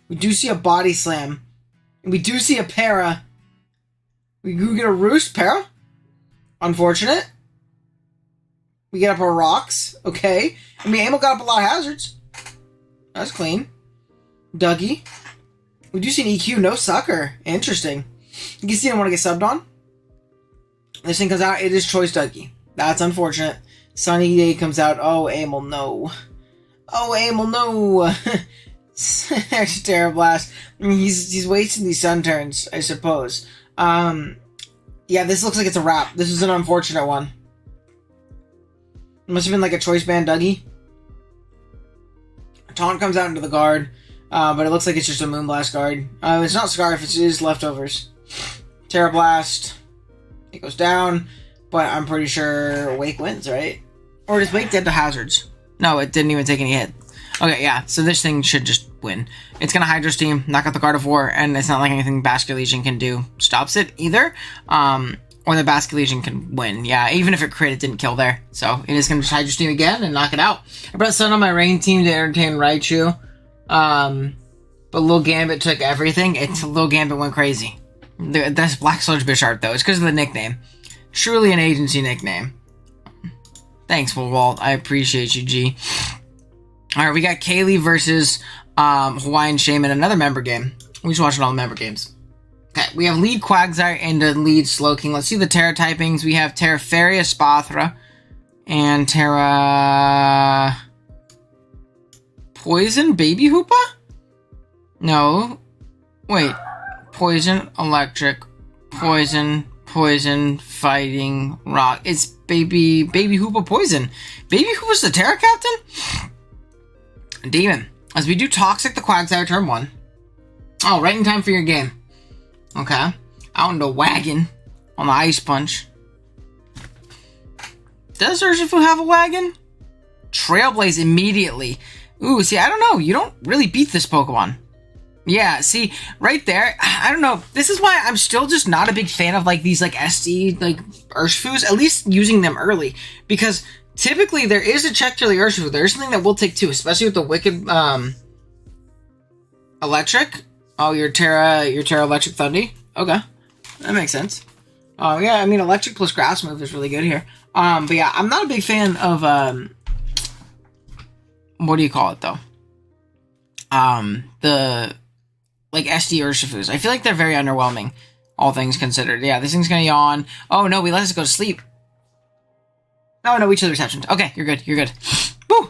We do see a Body Slam. We do see a Para. We do get a Roost Para. Unfortunate. We get up our Rocks. Okay. I mean, Amel got up a lot of hazards. That's clean. Dougie. We do see an EQ, no Sucker. Interesting. You can see I want to get subbed on. This thing comes out, it is Choice Dougie. That's unfortunate. Sunny Day comes out. Oh, Amel, no. Oh, Amel, no. Terra Blast. He's wasting these Sun turns, I suppose. Yeah, this looks like it's a wrap. This is an unfortunate one. It must have been like a Choice Band Dougie. Taunt comes out into the guard, but it looks like it's just a Moonblast guard. It's not Scarf, it is Leftovers. Terra Blast. It goes down, but I'm pretty sure Wake wins, right? Or is Wake dead to hazards? No, it didn't even take any hit. Okay, yeah, so this thing should just win. It's going to Hydro Steam, knock out the Guard of War, and it's not like anything Basket Legion can do stops it either. Or the Basket Legion can win. Yeah, even if it crit, it didn't kill there. So it is going to just Hydro Steam again and knock it out. I brought Sun on my rain team to entertain Raichu. But Lil Gambit took everything. Lil Gambit went crazy. That's Black Sludge Bisharp, though. It's because of the nickname. Truly an agency nickname. Thanks, Walt. I appreciate you, G. Alright, we got Kaylee versus Hawaiian Shaman, another member game. We just watching all the member games. Okay, we have lead Quagsire and a lead Slowking. Let's see the Terra typings. We have Terraferia Spathra and Terra... Poison Baby Hoopa? No. Wait. Poison, Electric, Poison, Fighting, Rock. It's Baby Hoopa Poison. Baby Hoopa's the Terra Captain? Demon. As we do Toxic the Quagsire turn 1. Oh, right in time for your game. Okay. Out into Wagon on the Ice Punch. Does Urshifu have a Wagon? Trailblaze immediately. Ooh, see, I don't know. You don't really beat this Pokemon. Yeah, see, right there, I don't know. This is why I'm still just not a big fan of, like, these, like, SD, like, Urshifus, at least using them early. Because typically there is a check to the Urshifu. There is something that will take two, especially with the Wicked, Electric. Oh, your Terra Electric Thundy? Okay. That makes sense. Oh, yeah, I mean, Electric plus Grass move is really good here. But yeah, I'm not a big fan of, what do you call it, though? The... like SD Urshifus. I feel like they're very underwhelming, all things considered. Yeah, this thing's gonna yawn. Oh no, we let us go to sleep. No, we chose reception. Okay, you're good. Woo!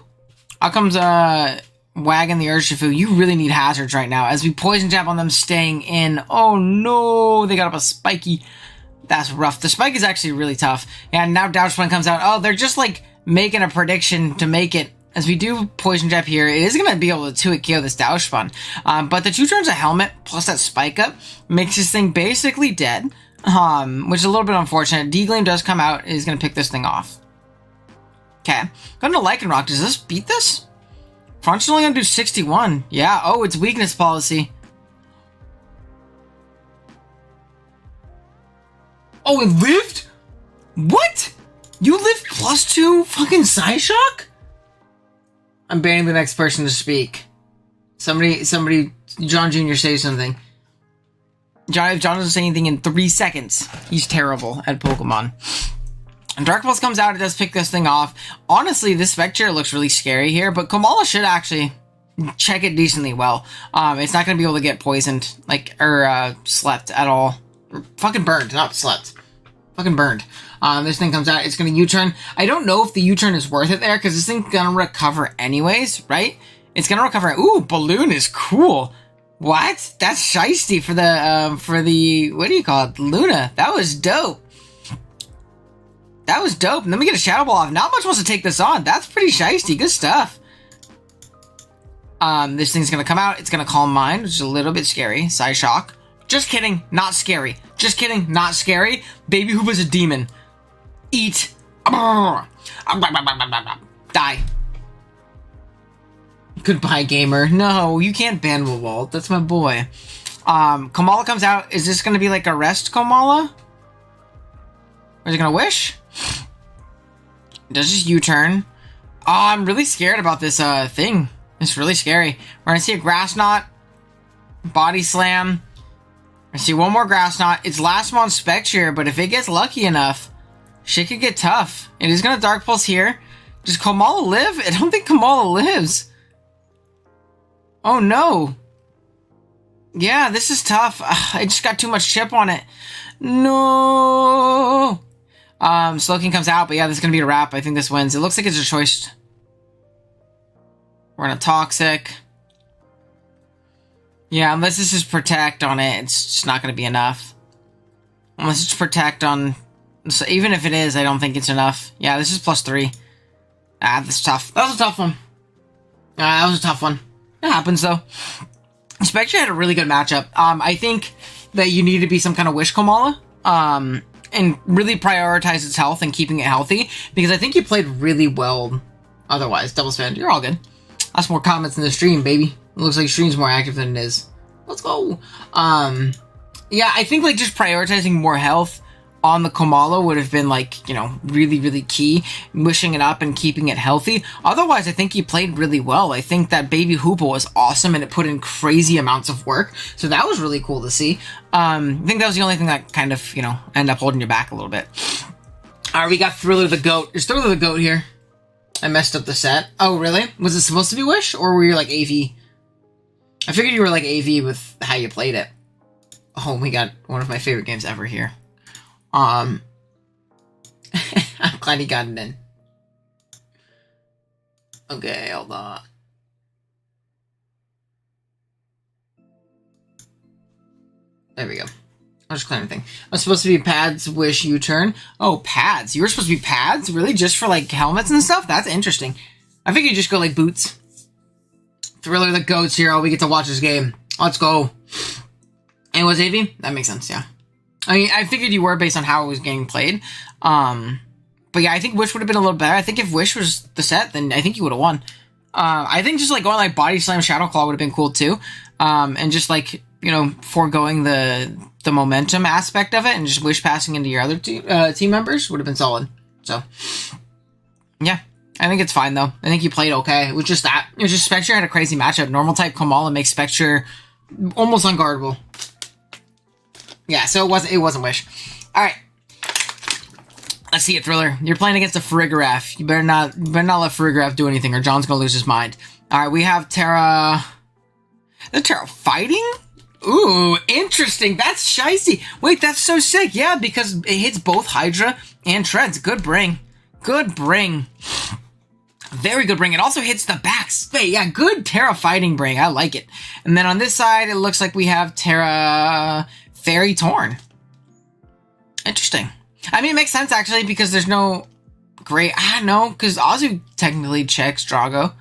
Out comes Wagon the Urshifu. You really need hazards right now as we Poison Jab on them staying in. Oh no, they got up a Spiky. That's rough. The Spike is actually really tough. And now Douch Point comes out. Oh, they're just like making a prediction to make it. As we do Poison Jab here, it is going to be able to 2-hit KO this Douchspun. But the 2 turns of Helmet plus that Spike Up makes this thing basically dead. Which is a little bit unfortunate. D-Gleam does come out. Is going to pick this thing off. Okay. Going to Lycanroc. Does this beat this? Front's only going to do 61. Yeah. Oh, it's weakness policy. Oh, it lived? What? You lived +2 fucking Psyshock? I'm banning the next person to speak. Somebody, John Jr. say something. If John doesn't say anything in 3 seconds, he's terrible at Pokemon. And Dark Pulse comes out, it does pick this thing off. Honestly, this Spectre looks really scary here, but Kamala should actually check it decently well. It's not going to be able to get poisoned, or slept at all. Fucking burned, not slept. Fucking burned. This thing comes out, it's going to U-turn. I don't know if the U-turn is worth it there, because this thing's going to recover anyways, right? It's going to recover. Ooh, Balloon is cool. What? That's shiesty for the, what do you call it? Luna. That was dope. That was dope. And then we get a Shadow Ball off. Not much wants to take this on. That's pretty shiesty. Good stuff. This thing's going to come out. It's going to Calm Mind, which is a little bit scary. Psy Shock. Just kidding. Not scary. Just kidding. Not scary. Baby Hoopa's a demon. Eat. Die. Goodbye, gamer. No, you can't ban Walt. That's my boy. Komala comes out. Is this going to be like a rest Komala? Or is it going to wish? Does this U-turn? Oh, I'm really scared about this thing. It's really scary. We're going to see a Grass Knot. Body Slam. I see one more Grass Knot. It's last month Spectre, but if it gets lucky enough, shit could get tough. It is going to Dark Pulse here. Does Komala live? I don't think Komala lives. Oh, no. Yeah, this is tough. I just got too much chip on it. No. Slowking comes out, but yeah, this is going to be a wrap. I think this wins. It looks like it's a choice. We're in a Toxic. Yeah, unless this is Protect on it, it's just not going to be enough. Unless it's Protect on... So even if it is, I don't think it's enough. Yeah, this is +3. That's tough. That was a tough one. That was a tough one. It happens, though. Spectre had a really good matchup. I think that you need to be some kind of Wish Komala. And really prioritize its health and keeping it healthy. Because I think you played really well otherwise. Double spin. You're all good. That's more comments in the stream, baby. It looks like the stream's more active than it is. Let's go. Yeah, I think like just prioritizing more health on the Komala would have been like, you know, really, really key. Wishing it up and keeping it healthy. Otherwise, I think you played really well. I think that Baby Hoopa was awesome and it put in crazy amounts of work. So that was really cool to see. I think that was the only thing that kind of, you know, ended up holding you back a little bit. Alright, we got Thriller the Goat. Is Thriller the Goat here? I messed up the set. Oh, really? Was it supposed to be Wish? Or were you like AV? I figured you were like AV with how you played it. Oh, we got one of my favorite games ever here. I'm glad he got it in. Okay, hold on. There we go. I'll just clear anything. I was supposed to be Pads, Wish, U-turn. Oh, Pads. You were supposed to be Pads? Really? Just for, like, helmets and stuff? That's interesting. I figured you just go, like, Boots. Thriller the Goat's here. Oh, we get to watch this game. Let's go. And it was AV? That makes sense, yeah. I mean, I figured you were based on how it was getting played. But yeah, I think Wish would have been a little better. I think if Wish was the set, then I think you would have won. I think just, like, going, like, Body Slam, Shadow Claw would have been cool, too. And just, like, you know, foregoing the momentum aspect of it and just Wish passing into your other team members would have been solid. So, yeah. I think it's fine, though. I think you played okay. It was just that. It was just Spectre had a crazy matchup. Normal type Komala makes Spectre almost unguardable. Yeah, so it wasn't Wish. Alright. Let's see it, Thriller. You're playing against a Farigiraf. You better not let Farigiraf do anything or John's gonna lose his mind. Alright, we have Terra... The Terra fighting? Ooh, interesting. That's shicey. Wait, that's so sick. Yeah, because it hits both Hydra and Treads. Good bring. Good bring. Very good bring. It also hits the backs. Wait, yeah, good Terra fighting bring. I like it. And then on this side, it looks like we have Terra Fairy Torn. Interesting. I mean, it makes sense, actually, because there's no great... I don't know, because Azu technically checks Drago.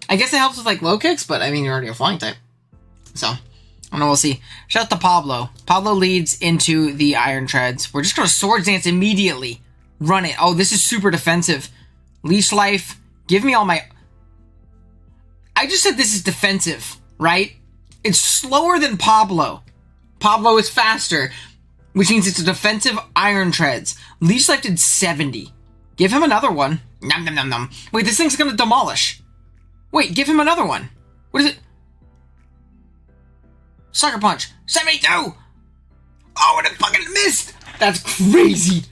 I guess it helps with, like, low kicks, but, I mean, you're already a flying type. So, I don't know, we'll see. Shout out to Pablo. Pablo leads into the Iron Treads. We're just going to Swords Dance immediately. Run it. Oh, this is super defensive. Leash Life. Give me all my... I just said this is defensive, right? It's slower than Pablo. Pablo is faster, which means it's a defensive Iron Treads. Leash Life did 70. Give him another one. Nom nom nom nom. Wait, this thing's going to demolish. Wait, give him another one. What is it? Sucker Punch. 72! Oh, and it fucking missed! That's crazy!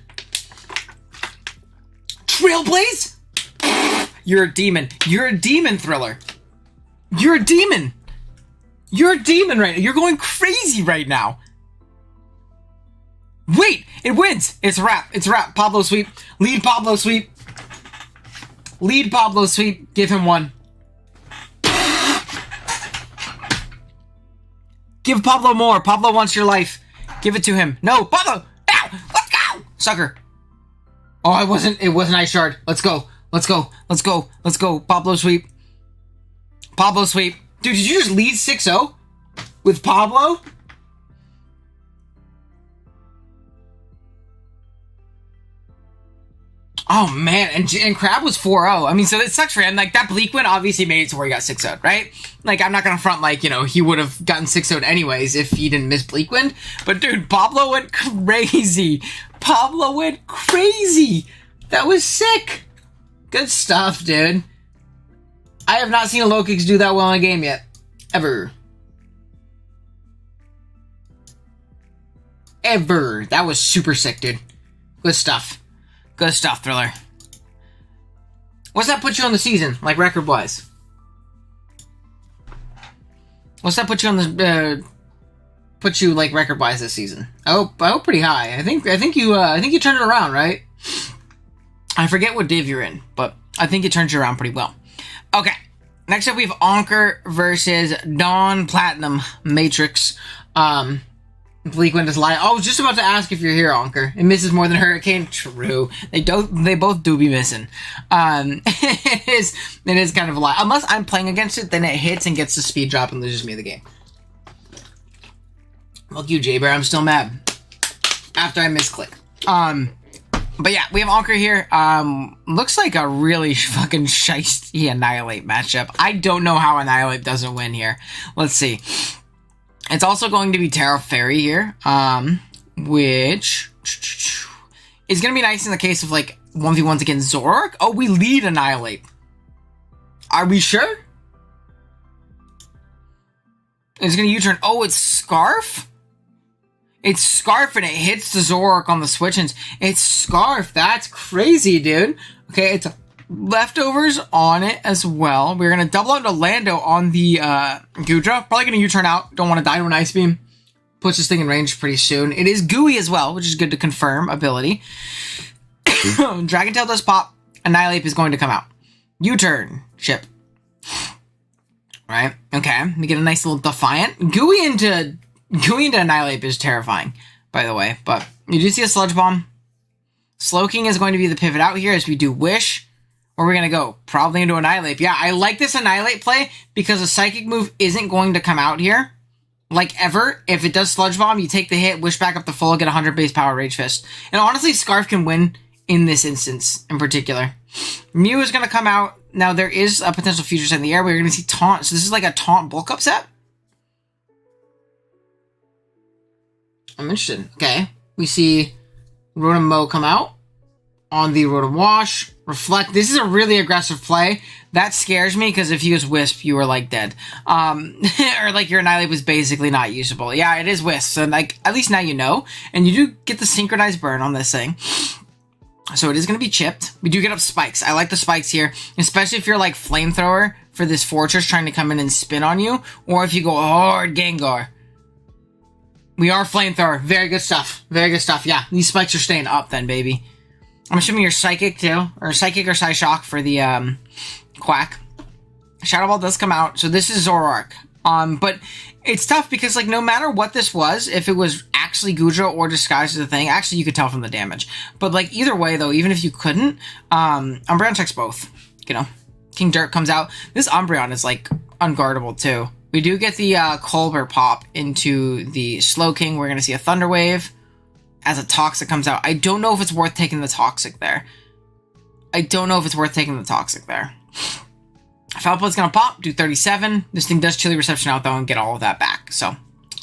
Trailblaze? You're a demon. You're a demon, Thriller. You're a demon. You're a demon right now. You're going crazy right now. Wait, it wins. It's a wrap. It's a wrap. Pablo sweep. Lead Pablo sweep. Lead Pablo sweep. Give him one. Give Pablo more. Pablo wants your life. Give it to him. No, Pablo. Ow, let's go. Sucker. Oh, it wasn't Ice Shard. Let's go. Let's go. Let's go. Let's go. Pablo sweep. Pablo sweep. Dude, did you just lead 6-0 with Pablo? Oh, man. And Crab was 4-0. I mean, so it sucks for him. Like, that Bleak win obviously made it to where he got 6-0'd, right? Like, I'm not going to front like, you know, he would have gotten 6-0'd anyways if he didn't miss Bleak win. But, dude, Pablo went crazy. Pablo went crazy. That was sick. Good stuff, dude. I have not seen a low kicks do that well in a game yet. Ever. Ever. That was super sick, dude. Good stuff. Good stuff, Thriller. What's that put you on the season, like record-wise? What's that put you on the like record-wise this season? I hope pretty high. I think you turned it around, right? I forget what div you're in, but I think it turned you around pretty well. Okay. Next up, we have Anker versus Dawn Platinum Matrix. Bleak Wind is lying. Oh, I was just about to ask if you're here, Anker. It misses more than Hurricane. True. They both do be missing. It is kind of a lie. Unless I'm playing against it, then it hits and gets the speed drop and loses me the game. Fuck you, J-Bear. I'm still mad. After I misclick. But yeah, we have Anker here. Looks like a really fucking shiesty Annihilate matchup. I don't know how Annihilate doesn't win here. Let's see. It's also going to be Terra Fairy here, which is going to be nice in the case of, like, 1v1s against Zoroark. Oh, we lead Annihilate. Are we sure? It's going to U-turn. Oh, it's Scarf? It's Scarf, and it hits the Zoroark on the switch-ins. It's Scarf. That's crazy, dude. Okay, it's leftovers on it as well. We're going to double onto Lando on the Gudra. Probably going to U-turn out. Don't want to die to an Ice Beam. Puts this thing in range pretty soon. It is gooey as well, which is good to confirm ability. Dragon Tail does pop. Annihilate is going to come out. U-turn. Chip. Right. Okay. We get a nice little Defiant. Gooey into Annihilate is terrifying, by the way. But you do see a Sludge Bomb. Slowking is going to be the pivot out here as we do Wish. Where we're going to go? Probably into Annihilate. Yeah, I like this Annihilate play because a Psychic move isn't going to come out here. Like, ever. If it does Sludge Bomb, you take the hit, Wish back up the full, get 100 base power Rage Fist. And honestly, Scarf can win in this instance in particular. Mew is going to come out. Now, there is a potential future set in the air. We're going to see Taunt. So this is like a Taunt bulk up set. I'm interested. Okay. We see Rotom Mow come out on the Rotom Wash. Reflect. This is a really aggressive play. That scares me because if you use Wisp, you were like dead. Or like your Annihilate was basically not usable. Yeah, it is Wisp. So like at least now you know. And you do get the synchronized burn on this thing. So it is going to be chipped. We do get up spikes. I like the spikes here. Especially if you're like Flamethrower for this Fortress trying to come in and spin on you. Or if you go hard Gengar. We are Flamethrower. Very good stuff. Very good stuff. Yeah, these spikes are staying up then, baby. I'm assuming you're Psychic too, or Psychic or Psyshock for the Quack. Shadow Ball does come out, so this is Zoroark. But it's tough because like no matter what this was, if it was actually Gudra or disguised as a thing, actually you could tell from the damage. But like either way though, even if you couldn't, Umbreon checks both. You know, King Dirt comes out. This Umbreon is like unguardable too. We do get the Colbert pop into the Slowking. We're gonna see a Thunder Wave. As a Toxic comes out. I don't know if it's worth taking the Toxic there. Foulpod's gonna pop, do 37. This thing does Chilly Reception out though and get all of that back. So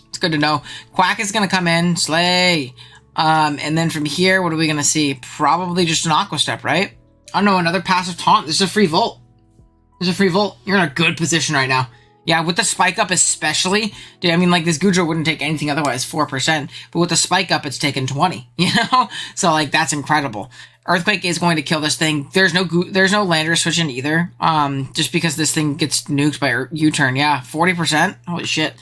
it's good to know. Quack is gonna come in, Slay. And then from here, what are we gonna see? Probably just an Aqua Step, right? Oh no, another passive Taunt. This is a free Volt. You're in a good position right now. Yeah, with the Spike Up especially, dude, I mean, like, this Gudra wouldn't take anything otherwise, 4%, but with the Spike Up, it's taken 20, you know? So, like, that's incredible. Earthquake is going to kill this thing. There's no Landorus switch in either, just because this thing gets nuked by U-turn. Yeah, 40%? Holy shit.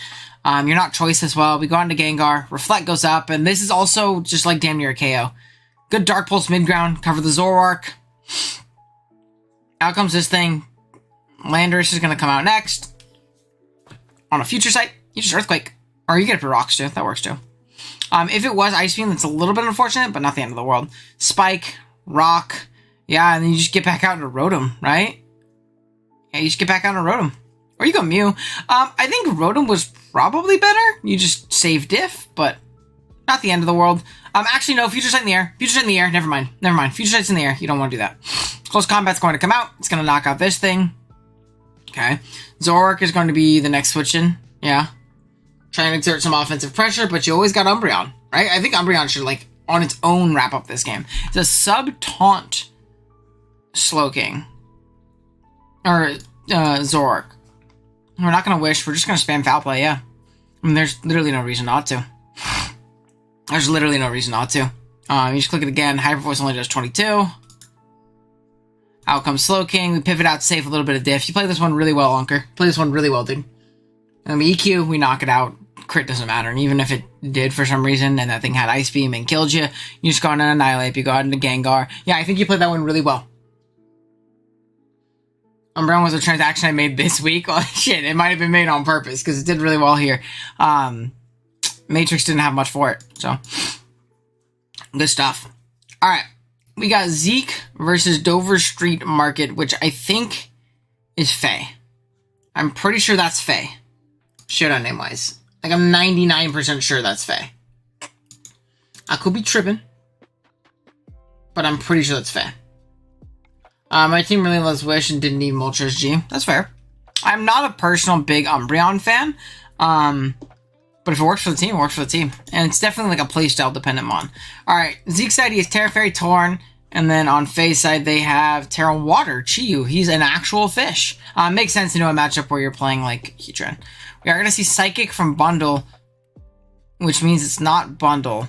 You're not Choice as well. We go on to Gengar. Reflect goes up, and this is also just, like, damn near a KO. Good Dark Pulse mid-ground, cover the Zoroark. Out comes this thing. Landorus is going to come out next. On a future site, you just Earthquake. Or you get up your Rocks too. That works too. If it was Ice Beam, that's a little bit unfortunate, but not the end of the world. Spike. Rock. Yeah, and then you just get back out into Rotom, right? Yeah, you just get back out into Rotom. Or you go Mew. I think Rotom was probably better. You just save diff, but not the end of the world. Actually, no, Future Sight in the air. Future Sight in the air. Never mind. Never mind. Future Sight's in the air. You don't want to do that. Close Combat's going to come out. It's going to knock out this thing. Okay. Zoroark is going to be the next switch in. Yeah. Try and exert some offensive pressure, but you always got Umbreon, right? I think Umbreon should, like, on its own wrap up this game. It's a sub-taunt Slowking. Or, Zoroark. We're not going to wish. We're just going to spam Foul Play, yeah. I mean, there's literally no reason not to. There's literally no reason not to. You just click it again. Hyper Voice only does 22. Out comes Slowking. We pivot out to save a little bit of diff. You play this one really well, Unker. Play this one really well, dude. And we EQ, we knock it out. Crit doesn't matter. And even if it did for some reason and that thing had Ice Beam and killed you, you just go on and Annihilate. You go out into Gengar. Yeah, I think you played that one really well. Umbreon was a transaction I made this week. Oh, shit, it might have been made on purpose because it did really well here. Matrix didn't have much for it, so good stuff. All right, we got Zeke versus Dover Street Market, which I think is Faye. I'm pretty sure that's Faye. Showdown name-wise. Like, I'm 99% sure that's Faye. I could be tripping, but I'm pretty sure that's Faye. My team really loves Wish and didn't need Moltres G. That's fair. I'm not a personal big Umbreon fan, but if it works for the team, it works for the team. And it's definitely like a playstyle dependent mon. Alright, Zeke's side, he has Terra Fairy Torn. And then on Faye's side, they have Terra Water, Chiyu. He's an actual fish. Makes sense to know a matchup where you're playing like Heatran. We are going to see Psychic from Bundle, which means it's not Bundle.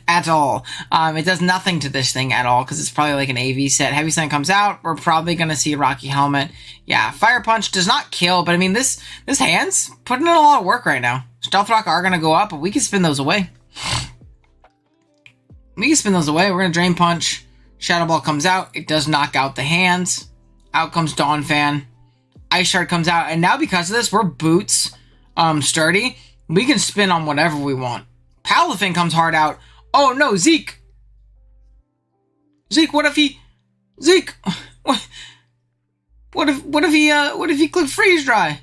At all. It does nothing to this thing at all because it's probably like an AV set. Heavy Sand comes out. We're probably going to see Rocky Helmet. Yeah, Fire Punch does not kill, but I mean, this hand's putting in a lot of work right now. Stealth Rock are going to go up, but we can spin those away. We can spin those away. We're going to Drain Punch. Shadow Ball comes out. It does knock out the hands. Out comes Dawn Fan. Ice Shard comes out. And now because of this, we're Boots sturdy. We can spin on whatever we want. Palafin comes hard out. Oh no, Zeke! Zeke, what if he... Zeke! What if he clicked Freeze Dry?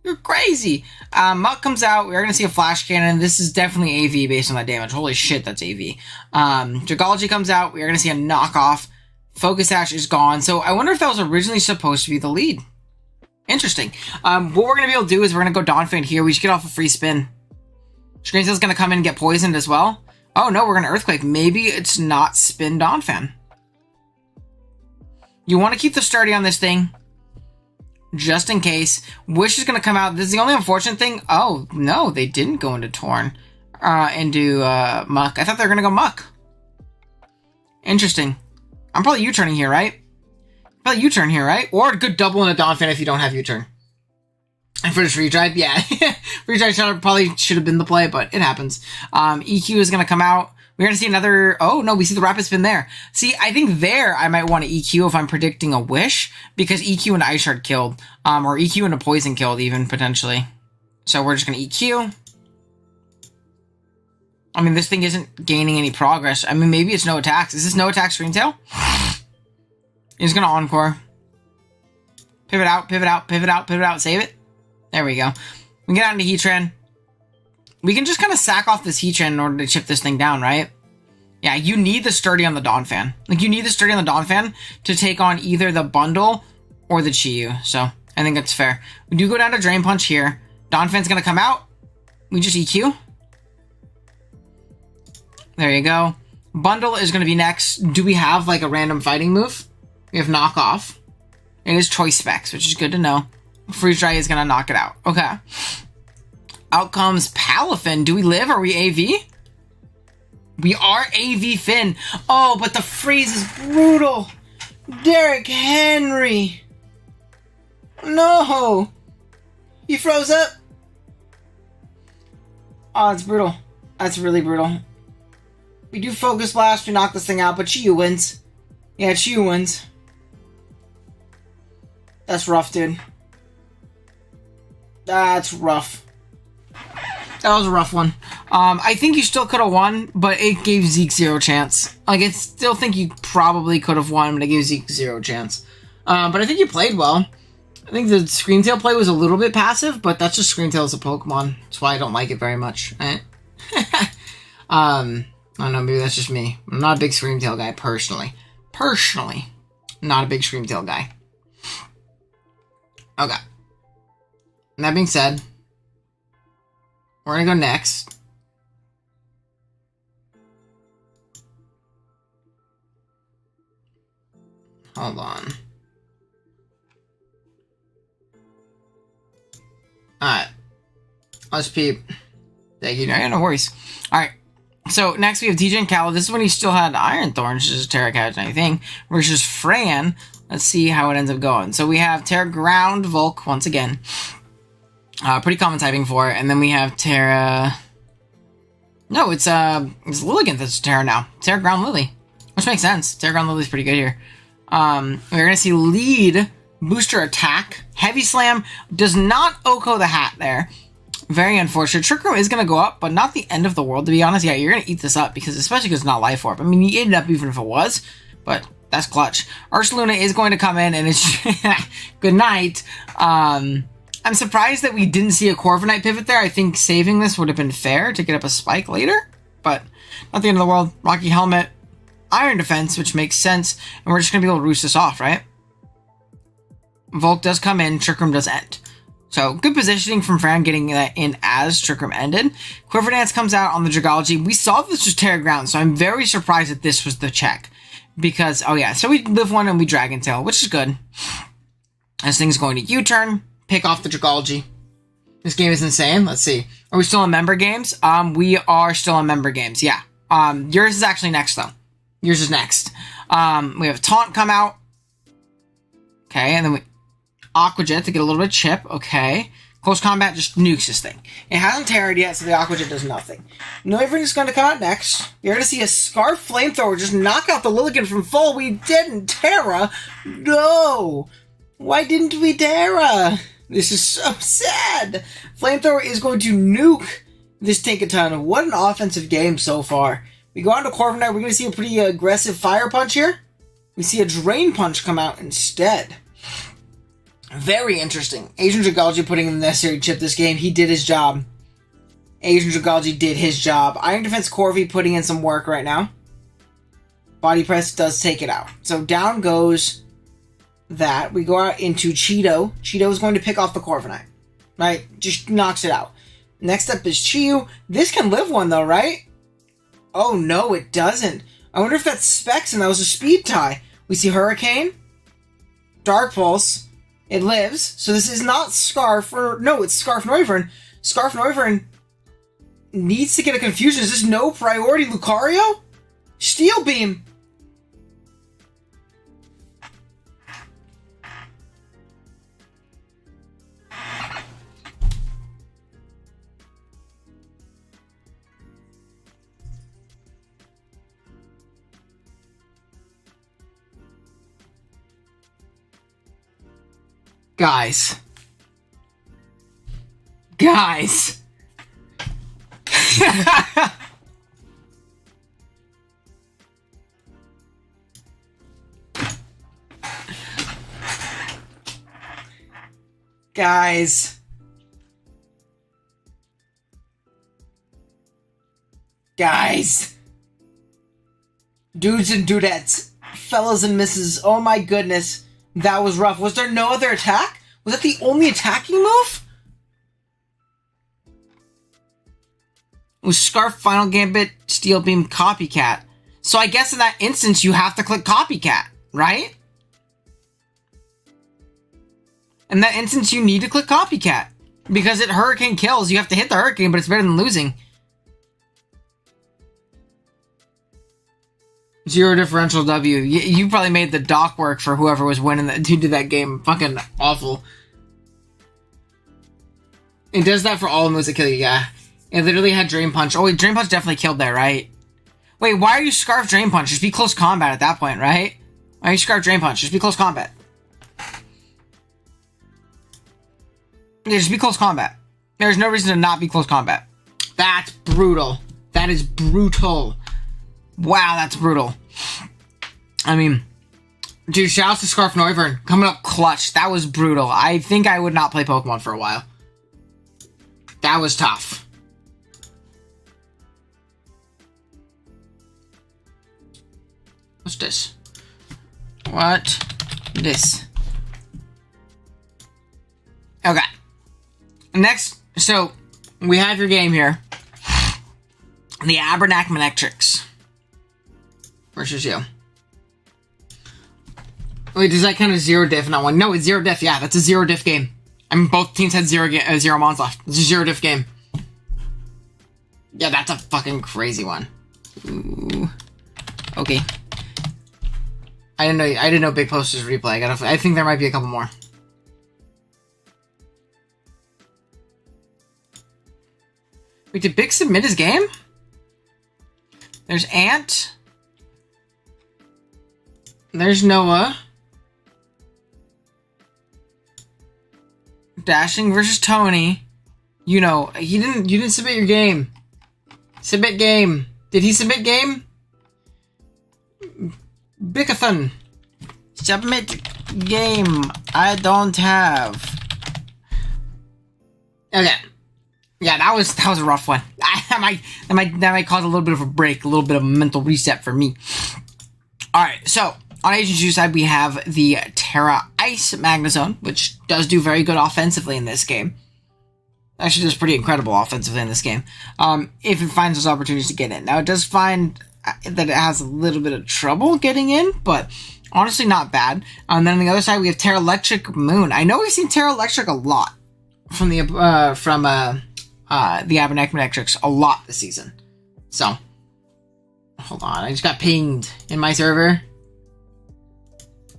You're crazy! Muck comes out. We're gonna see a Flash Cannon. This is definitely AV based on that damage. Holy shit, that's AV. Dragology comes out. We're gonna see a knockoff. Focus Sash is gone. So I wonder if that was originally supposed to be the lead. Interesting. What we're gonna be able to do is we're gonna go Dawnfang here. We should get off a free spin. Screen Tail's gonna come in and get poisoned as well. Oh no, we're gonna Earthquake. Maybe it's not spin Dawnfang. You want to keep the sturdy on this thing, just in case. Wish is gonna come out. This is the only unfortunate thing. Oh no, they didn't go into Torn, into Muck. I thought they were gonna go Muck. Interesting. I'm probably U-turning here, right? Probably U-turn here, right? Or a good double in a Dawnfang if you don't have U-turn. And for this retry, yeah. Retry probably should have been the play, but it happens. EQ is going to come out. We're going to see another... Oh, no, we see the Rapid Spin there. See, I think there I might want to EQ if I'm predicting a Wish, because EQ and Ice Shard killed. Or EQ and a Poison killed, even, potentially. So we're just going to EQ. I mean, this thing isn't gaining any progress. I mean, maybe it's no attacks. Is this no attack Screen Tail? He's going to Encore. Pivot out, pivot out, pivot out, pivot out, save it. There we go. We get out into Heatran. We can just kind of sack off this Heatran in order to chip this thing down, right? Yeah, you need the sturdy on the Dawnfang. Like, you need the sturdy on the Dawnfang to take on either the Bundle or the Chiyu. So, I think that's fair. We do go down to Drain Punch here. Dawnfang's going to come out. We just EQ. There you go. Bundle is going to be next. Do we have, like, a random fighting move? We have Knock Off. It is Choice Specs, which is good to know. Freeze Dry is going to knock it out. Okay. Out comes Palafin. Do we live? Are we AV? We are AV Finn. Oh, but the freeze is brutal. Derrick Henry. No. He froze up. Oh, it's brutal. That's really brutal. We do Focus Blast. We knock this thing out, but Chiyu wins. Yeah, Chiyu wins. That's rough, dude. That's rough. That was a rough one. I think you still could have won, but it gave Zeke zero chance. Like, I still think you probably could have won, but it gave Zeke zero chance. But I think you played well. I think the Screamtail play was a little bit passive, but that's just Screamtail as a Pokemon. That's why I don't like it very much. I don't know, maybe that's just me. I'm not a big Screamtail guy, personally. Not a big Screamtail guy. Okay. And that being said, we're gonna go next. Hold on. Alright. Let's peep. Thank you. No worries. Alright. So, next we have DJ and Cal. This is when he still had Iron Thorns, which is Terra Catch and everything, versus Fran. Let's see how it ends up going. So, we have Terra Ground Volk, once again. Pretty common typing for it. And then we have Terra... No, it's Lilligant that's Terra now. Terra Ground Lily. Which makes sense. Terra Ground Lily's pretty good here. We're going to see lead booster attack. Heavy Slam does not Oko the hat there. Very unfortunate. Trick Room is going to go up, but not the end of the world, to be honest. Yeah, you're going to eat this up, because especially because it's not Life Orb. I mean, you ate it up even if it was, but that's clutch. Ursaluna is going to come in, and it's... Good night. I'm surprised that we didn't see a Corviknight pivot there. I think saving this would have been fair to get up a Spike later, but not the end of the world. Rocky Helmet, Iron Defense, which makes sense, and we're just going to be able to roost this off, right? Volk does come in, Trick Room does end. So, good positioning from Fran getting that in as Trick Room ended. Quiver Dance comes out on the Dragology. We saw this was Terra Ground, so I'm very surprised that this was the check. Because, oh yeah, so we live one and we Dragon Tail, which is good. This thing's going to U-turn, pick off the Dragology. This game is insane. Let's see. Are we still on member games? We are still on member games, yeah. Yours is actually next, though. Yours is next. We have Taunt come out. Okay, and then we... Aqua Jet to get a little bit of chip. Okay. Close Combat just nukes this thing. It hasn't terrored yet, so the Aqua Jet does nothing. Noivern is going to come out next. You're going to see a Scarf Flamethrower just knock out the Lilligant from full. We didn't. Terra? No. Why didn't we Terra? This is so sad. Flamethrower is going to nuke this Tinkaton. What an offensive game so far. We go on to Corviknight. We're going to see a pretty aggressive Fire Punch here. We see a Drain Punch come out instead. Very interesting. Asian Dragology putting in the necessary chip this game. He did his job. Asian Dragology did his job. Iron Defense Corvi putting in some work right now. Body Press does take it out. So down goes that. We go out into Cheeto. Cheeto is going to pick off the Corviknight. Right? Just knocks it out. Next up is Chiyu. This can live one though, right? Oh no, it doesn't. I wonder if that's Specs and that was a speed tie. We see Hurricane. Dark Pulse. It lives, so this is not Scarf, or no, it's Scarf Noivern. Scarf Noivern needs to get a confusion. Is this no priority Lucario? Steel Beam. Guys. Guys. Guys. Guys. Dudes and dudettes. Fellas and misses. Oh my goodness. That was rough. Was there no other attack? Was that the only attacking move? It was Scarf, Final Gambit, Steel Beam, Copycat. So I guess in that instance, you have to click Copycat, right? In that instance, you need to click Copycat. Because it Hurricane kills. You have to hit the Hurricane, but it's better than losing. Zero differential W. You probably made the dock work for whoever was winning that, who did that game. Fucking awful. It does that for all the moves that kill you, yeah. It literally had Drain Punch. Oh wait, Drain Punch definitely killed there, right? Wait, why are you Scarf Drain Punch? Just be close combat at that point, right? Why are you Scarf Drain Punch? Just be close combat. Yeah, just be close combat. There's no reason to not be close combat. That's brutal. That is brutal. Wow, that's brutal. I mean, dude, shouts to Scarf Noivern coming up clutch. That was brutal. I think I would not play Pokemon for a while. That was tough. What's this? What? This. Okay. Next, so we have your game here. The Abernathy versus you. Wait, does that count as zero diff? Not one. No, it's zero diff. Yeah, that's a zero diff game. I mean, both teams had zero mons left. It's a zero diff game. Yeah, that's a fucking crazy one. Ooh. Okay. I didn't know Big Post was replay. I think there might be a couple more. Wait, did Big submit his game? There's Ant. There's Noah. Dashing versus Tony. You know, you didn't submit your game. Submit game. Did he submit game? Bickathon. Submit game. I don't have. Okay. Yeah, that was a rough one. That might cause a little bit of a break, a little bit of a mental reset for me. Alright, so on Agent Juice side, we have the Terra Ice Magnezone, which does do very good offensively in this game. Actually does pretty incredible offensively in this game. If it finds those opportunities to get in. Now, it does find that it has a little bit of trouble getting in, but honestly not bad. And then on the other side, we have Terra Electric Moon. I know we've seen Terra Electric a lot from the Abernathy a lot this season. So, hold on. I just got pinged in my server.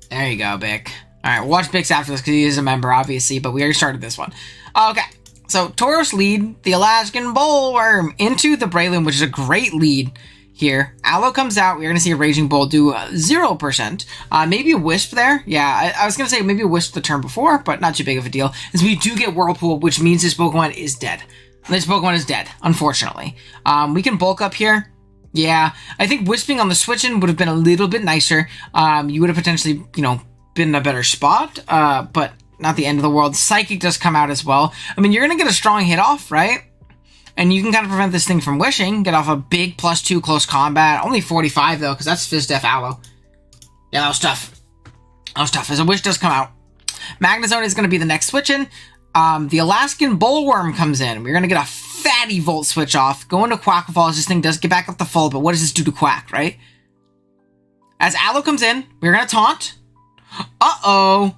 There you go, Bick. Alright, watch Bix after this because he is a member, obviously, but we already started this one. Okay, so Tauros lead the Alaskan Bullworm into the Breloom, which is a great lead here. Aloe comes out. We're going to see a Raging Bull do 0%. Maybe a Wisp there. Yeah, I was going to say maybe a Wisp the turn before, but not too big of a deal. As we do get Whirlpool, which means this Pokemon is dead. This Pokemon is dead, unfortunately. We can bulk up here. Yeah, I think Wisping on the switch-in would have been a little bit nicer. You would have potentially, been in a better spot, but not the end of the world. Psychic does come out as well. I mean, you're going to get a strong hit off, right? And you can kind of prevent this thing from wishing. Get off a big +2 close combat. Only 45, though, because that's Fizz Def Aloe. Yeah, that was tough. That was tough, as a wish does come out. Magnezone is going to be the next switch-in. The Alaskan Bullworm comes in. We're going to get a fatty Volt switch off. Go into Quackfall as this thing does get back up to full, but what does this do to Quack, right? As Aloe comes in, we're going to taunt. Uh-oh.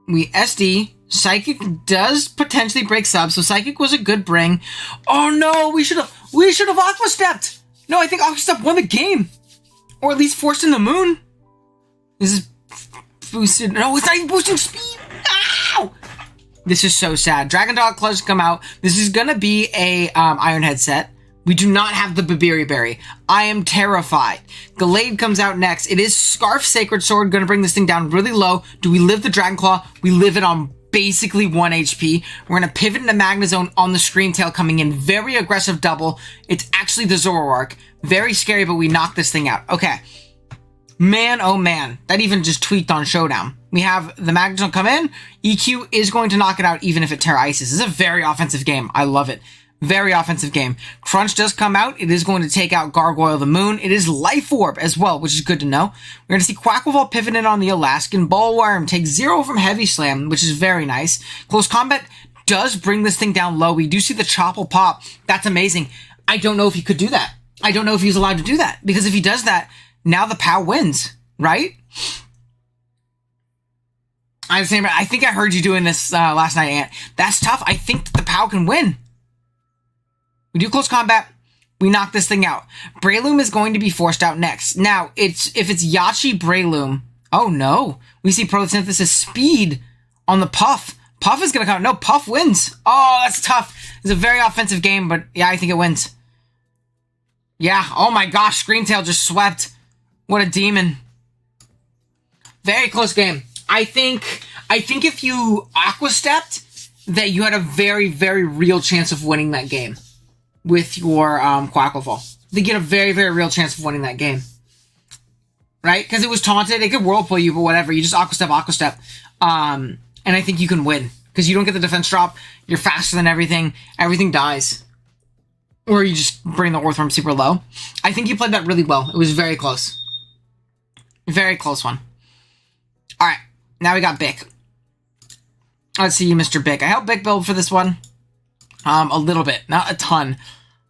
We SD. Psychic does potentially break sub, so Psychic was a good bring. Oh no, we should have Aqua Stepped. No, I think Aqua Step won the game. Or at least forced in the moon. This is boosted. No, it's not even boosting speed. Ow! This is so sad. Dragon Dog Clutch come out. This is gonna be a Iron Head set. We do not have the Babiri Berry. I am terrified. Gallade comes out next. It is Scarf Sacred Sword, gonna bring this thing down really low. Do we live the Dragon Claw? We live it on basically 1 HP. We're gonna pivot into Magnezone on the Scream Tail coming in. Very aggressive double. It's actually the Zoroark. Very scary, but we knock this thing out. Okay. Man, oh man. That even just tweaked on Showdown. We have the Magnezone come in. EQ is going to knock it out even if it Terra Ices. This is a very offensive game. I love it. Very offensive game. Crunch does come out. It is going to take out Gargoyle the Moon. It is Life Orb as well, which is good to know. We're going to see Quackleval pivot in on the Alaskan Bullworm. Take 0 from Heavy Slam, which is very nice. Close Combat does bring this thing down low. We do see the Chopple pop. That's amazing. I don't know if he could do that. I don't know if he's allowed to do that. Because if he does that, now the POW wins, right? I think I heard you doing this last night, Ant. That's tough. I think that the POW can win. We do close combat. We knock this thing out. Breloom is going to be forced out next. Now, if it's Yachi Breloom, oh no. We see Photosynthesis speed on the Puff. Puff is going to come. No, Puff wins. Oh, that's tough. It's a very offensive game, but yeah, I think it wins. Yeah, oh my gosh, Screamtail just swept. What a demon. Very close game. I think if you Aqua Stepped, that you had a very, very real chance of winning that game with your Quackleval. I think you had a very, very real chance of winning that game. Right? Because it was taunted. It could Whirlpool you, but whatever. You just Aqua Step. And I think you can win. Because you don't get the defense drop. You're faster than everything. Everything dies. Or you just bring the Orthworm super low. I think you played that really well. It was very close. Very close one. Alright. Now we got Bick. Let's see you, Mr. Bick. I helped Bick build for this one. A little bit. Not a ton.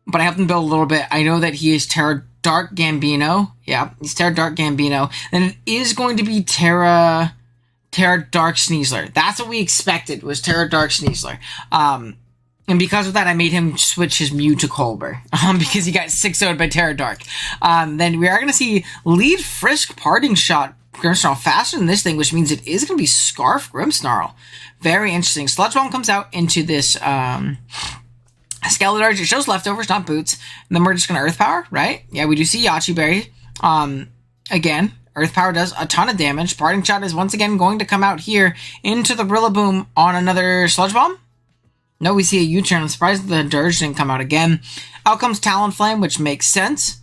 But I helped him build a little bit. I know that he is Terra Dark Gambino. Yeah, he's Terra Dark Gambino. Then it is going to be Terra Dark Sneasler. That's what we expected, was Terra Dark Sneasler. And because of that, I made him switch his Mew to Colbur. Because he got 6-0'd by Terra Dark. Then we are going to see Lead Frisk Parting Shot Grimmsnarl faster than this thing, which means it is going to be Scarf Grimmsnarl. Very interesting. Sludge Bomb comes out into this Skeletor. It shows leftovers, not boots. And then we're just going to Earth Power, right? Yeah, we do see Yachi Berry. Again, Earth Power does a ton of damage. Parting Shot is once again going to come out here into the Rillaboom on another Sludge Bomb. No, we see a U-turn. I'm surprised the Dirge didn't come out again. Out comes Talonflame, which makes sense.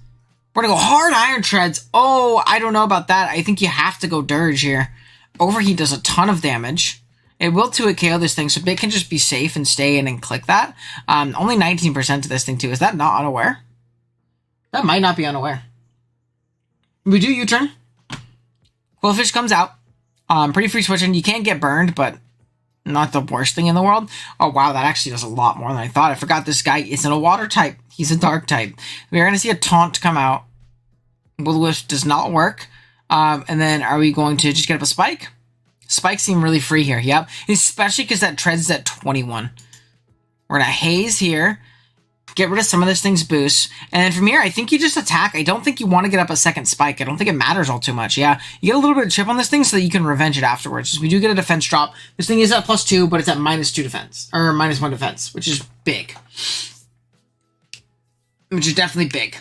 We're going to go hard Iron Treads. Oh, I don't know about that. I think you have to go Dirge here. Overheat does a ton of damage. It will 2-hit KO this thing, so Big can just be safe and stay in and click that. Only 19% to this thing, too. Is that not unaware? That might not be unaware. We do U-turn. Quillfish comes out. Pretty free switching. You can't get burned, but not the worst thing in the world. Oh, wow, that actually does a lot more than I thought. I forgot this guy isn't a water type. He's a dark type. We're going to see a taunt come out. Will-O-Wisp does not work. And then are we going to just get up a Spike? Spikes seem really free here, yep. Especially because that Treads is at 21. We're going to Haze here. Get rid of some of this thing's boost. And then from here, I think you just attack. I don't think you want to get up a second Spike. I don't think it matters all too much, yeah. You get a little bit of chip on this thing so that you can revenge it afterwards. We do get a defense drop. This thing is at +2, but it's at -2 defense. Or -1 defense, which is big. Which is definitely big.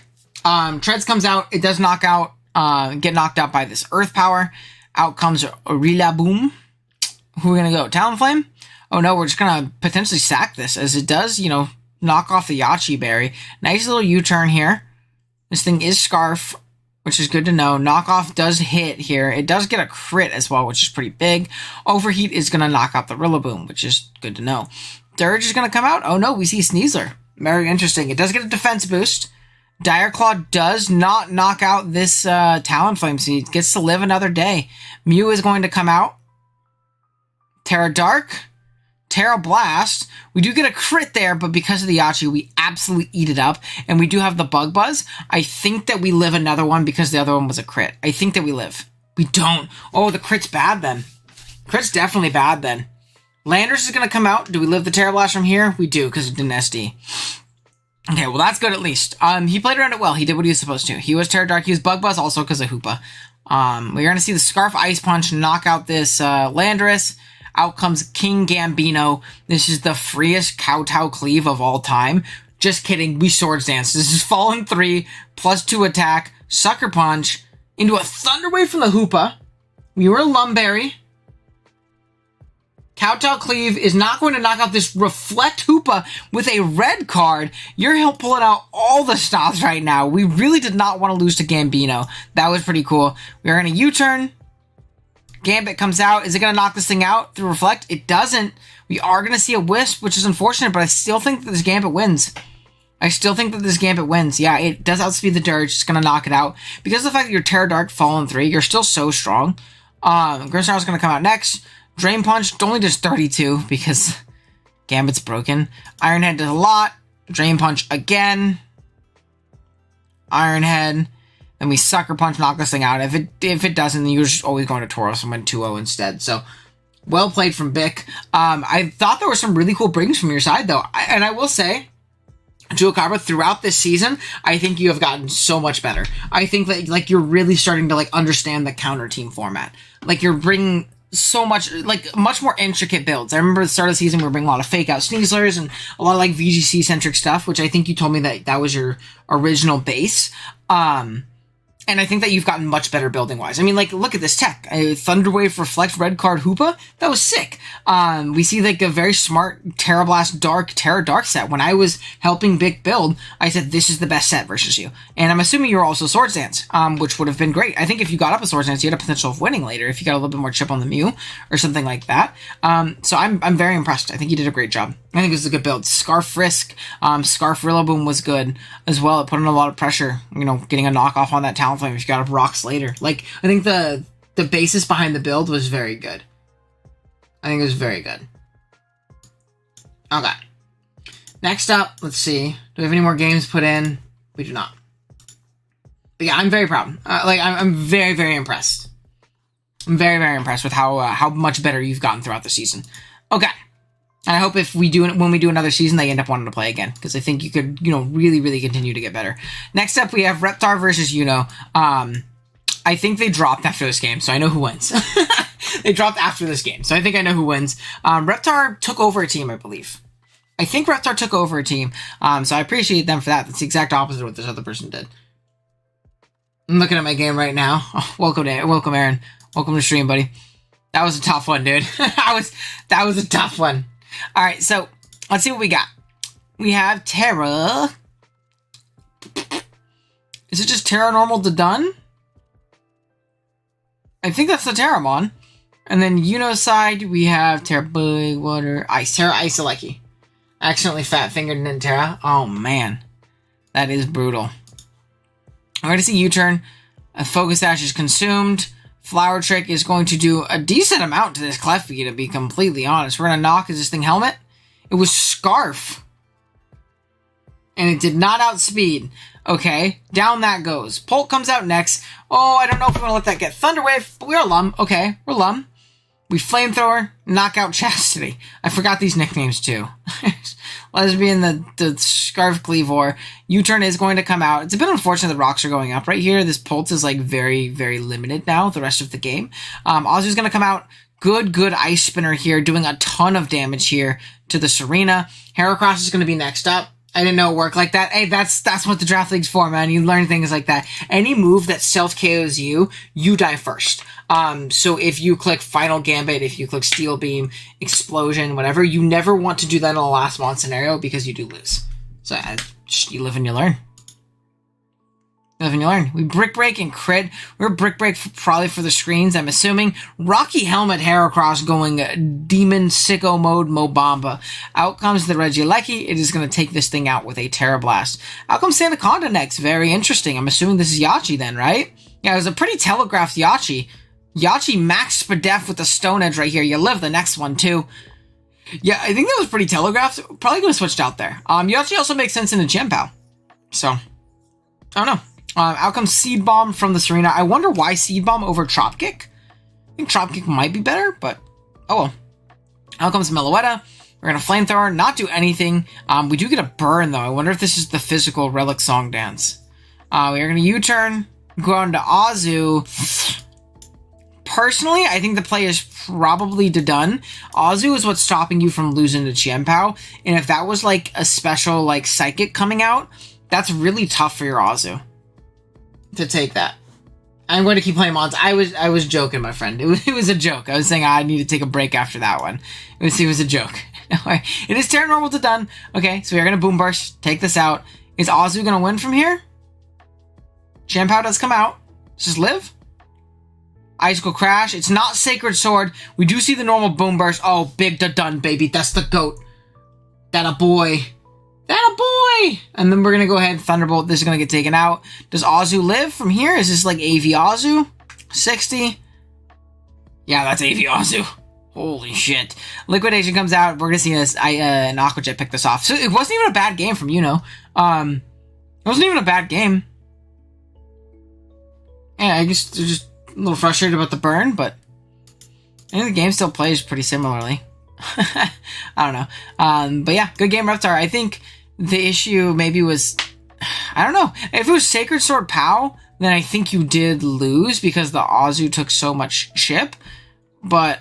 Treads comes out. It does knock out, get knocked out by this Earth Power. Out comes Rillaboom. Who are we going to go? Talonflame? Oh no, we're just going to potentially sack this, as it does, you know, knock off the Yachi Berry. Nice little U-turn here. This thing is Scarf, which is good to know. Knockoff does hit here. It does get a crit as well, which is pretty big. Overheat is going to knock out the Rillaboom, which is good to know. Dirge is going to come out. Oh no, we see Sneasler. Very interesting. It does get a defense boost. Dire Claw does not knock out this Talonflame, so he gets to live another day. Mew is going to come out. Terra Dark. Terra Blast. We do get a crit there, but because of the Yachi, we absolutely eat it up. And we do have the Bug Buzz. I think that we live another one because the other one was a crit. I think that we live. We don't. Oh, the crit's bad then. Crit's definitely bad then. Landers is going to come out. Do we live the Terra Blast from here? We do, because it didn't SD. Okay, well, that's good at least. He played around it well. He did what he was supposed to. He was Terra Dark. He was Bug Buzz also because of Hoopa. We're going to see the Scarf Ice Punch knock out this Landorus. Out comes King Gambino. This is the freest Kowtow Cleave of all time. Just kidding. We Swords Dance. This is Fallen 3, +2 attack, Sucker Punch, into a Thunder Wave from the Hoopa. We were Lumberry. Kowtow Cleave is not going to knock out this Reflect Hoopa with a red card. You're pulling out all the stops right now. We really did not want to lose to Gambino. That was pretty cool. We're going to U-turn. Gambit comes out. Is it going to knock this thing out through Reflect? It doesn't. We are going to see a Wisp, which is unfortunate, but I still think that this Gambit wins. Yeah, it does outspeed the Dirge. It's going to knock it out. Because of the fact that you're Terra Dark Fallen 3, you're still so strong. Grimmsnarl is going to come out next. Drain Punch only does 32 because Gambit's broken. Iron Head does a lot. Drain Punch again. Iron Head. Then we Sucker Punch, knock this thing out. If it doesn't, then you're just always going to Tauros and win 2-0 instead. So, well played from Bick. I thought there were some really cool brings from your side, though. And I will say, Chupacabra, throughout this season, I think you have gotten so much better. I think that, like, you're really starting to, like, understand the counter team format. Like, you're bringing so much, like, much more intricate builds. I remember at the start of the season, we were bringing a lot of fake out Sneaslers and a lot of, like, VGC-centric stuff, which I think you told me that was your original base. And I think that you've gotten much better building wise. I mean, like, look at this tech. Thunderwave Reflect Red Card Hoopa. That was sick. We see like a very smart Terra Blast Terra Dark set. When I was helping Vic build, I said, this is the best set versus you. And I'm assuming you were also Swords Dance, which would have been great. I think if you got up a Swords Dance, you had a potential of winning later if you got a little bit more chip on the Mew or something like that. So I'm very impressed. I think you did a great job. I think it was a good build. Scarf Frisk, Scarf Rillaboom was good as well. It put in a lot of pressure, you know, getting a knockoff on that Talonflame if you got up Rocks later. Like, I think the basis behind the build was very good. I think it was very good. Okay. Next up, let's see. Do we have any more games put in? We do not. But yeah, I'm very proud. I'm very, very impressed. I'm very, very impressed with how much better you've gotten throughout the season. Okay. And I hope when we do another season, they end up wanting to play again. Because I think you could, you know, really, really continue to get better. Next up, we have Reptar versus Yuno. I think they dropped after this game, so I know who wins. They dropped after this game, so I think I know who wins. Reptar took over a team, I believe. I think Reptar took over a team, so I appreciate them for that. That's the exact opposite of what this other person did. I'm looking at my game right now. Oh, welcome, Aaron. Welcome to stream, buddy. That was a tough one, dude. that was a tough one. All right, so let's see what we got. We have Terra. Is it just Terra Normal to Done? I think that's the Terramon. And then Yuno side, we have Terra Big Water Ice. Terra Isoleki. Accidentally fat fingered Ninterra. Oh man. That is brutal. We're going to see U-turn. A Focus Sash is consumed. Flower Trick is going to do a decent amount to this Clefby, to be completely honest. We're going to knock. Is this thing Helmet? It was Scarf. And it did not outspeed. Okay, down that goes. Polt comes out next. Oh, I don't know if we want to let that get Thunderwave, but we're Lum. Okay, we're Lum. We Flamethrower, Knockout Chastity. I forgot these nicknames too. Lesbian, the Scarf Cleavor. U-turn is going to come out. It's a bit unfortunate the rocks are going up right here. This Polt is like very, very limited now, the rest of the game. Ozu's going to come out. Good Ice Spinner here, doing a ton of damage here to the Serena. Heracross is going to be next up. I didn't know it worked like that. Hey, that's what the Draft League's for, man. You learn things like that. Any move that self-KOs you die first. So if you click Final Gambit, if you click Steel Beam, Explosion, whatever, you never want to do that in a last mon scenario because you do lose. So you live and you learn. Live and you learn. We Brick Break and Crit. We're Brick Break probably for the screens, I'm assuming. Rocky Helmet Heracross going Demon Sicko Mode Mobamba. Out comes the Regieleki. It is going to take this thing out with a Terra Blast. Out comes Sandaconda next. Very interesting. I'm assuming this is Yachi then, right? Yeah, it was a pretty telegraphed Yachi. Yachi max Spadef with the Stone Edge right here. You live the next one too. Yeah, I think that was pretty telegraphed. Probably going to switch out there. Yachi also makes sense in a Chien-Pao. So, I don't know. Out comes Seed Bomb from the Serena. I wonder why Seed Bomb over Trop Kick. I think Trop Kick might be better, but oh well. Out comes Meloetta. We're going to Flamethrower, not do anything. We do get a burn, though. I wonder if this is the physical Relic Song Dance. We are going to U-turn, go on to Ozu. Personally, I think the play is probably done. Ozu is what's stopping you from losing to Chien-Pao. And if that was like a special like Psychic coming out, that's really tough for your Ozu to take that. I'm going to keep playing Mons. I was joking, my friend. It was a joke. I was saying I need to take a break after that one. It was a joke. It is Terra Normal to done. Okay, so we're going to Boom Burst. Take this out. Is Ozu going to win from here? Chien-Pao does come out. Let's just live. Icicle Crash. It's not Sacred Sword. We do see the normal Boom Burst. Oh, big da done, baby. That's the GOAT. That a boy. That a boy! And then we're going to go ahead and Thunderbolt. This is going to get taken out. Does Ozu live from here? Is this like AV Ozu? 60? Yeah, that's AV Ozu. Holy shit. Liquidation comes out. We're going to see an Aqua Jet pick this off. So it wasn't even a bad game from Yuno. It wasn't even a bad game. Yeah, I just a little frustrated about the burn, but I think the game still plays pretty similarly. I don't know. But yeah, good game, Reptar. I think the issue maybe was, I don't know. If it was Sacred Sword POW, then I think you did lose because the Ozu took so much chip, but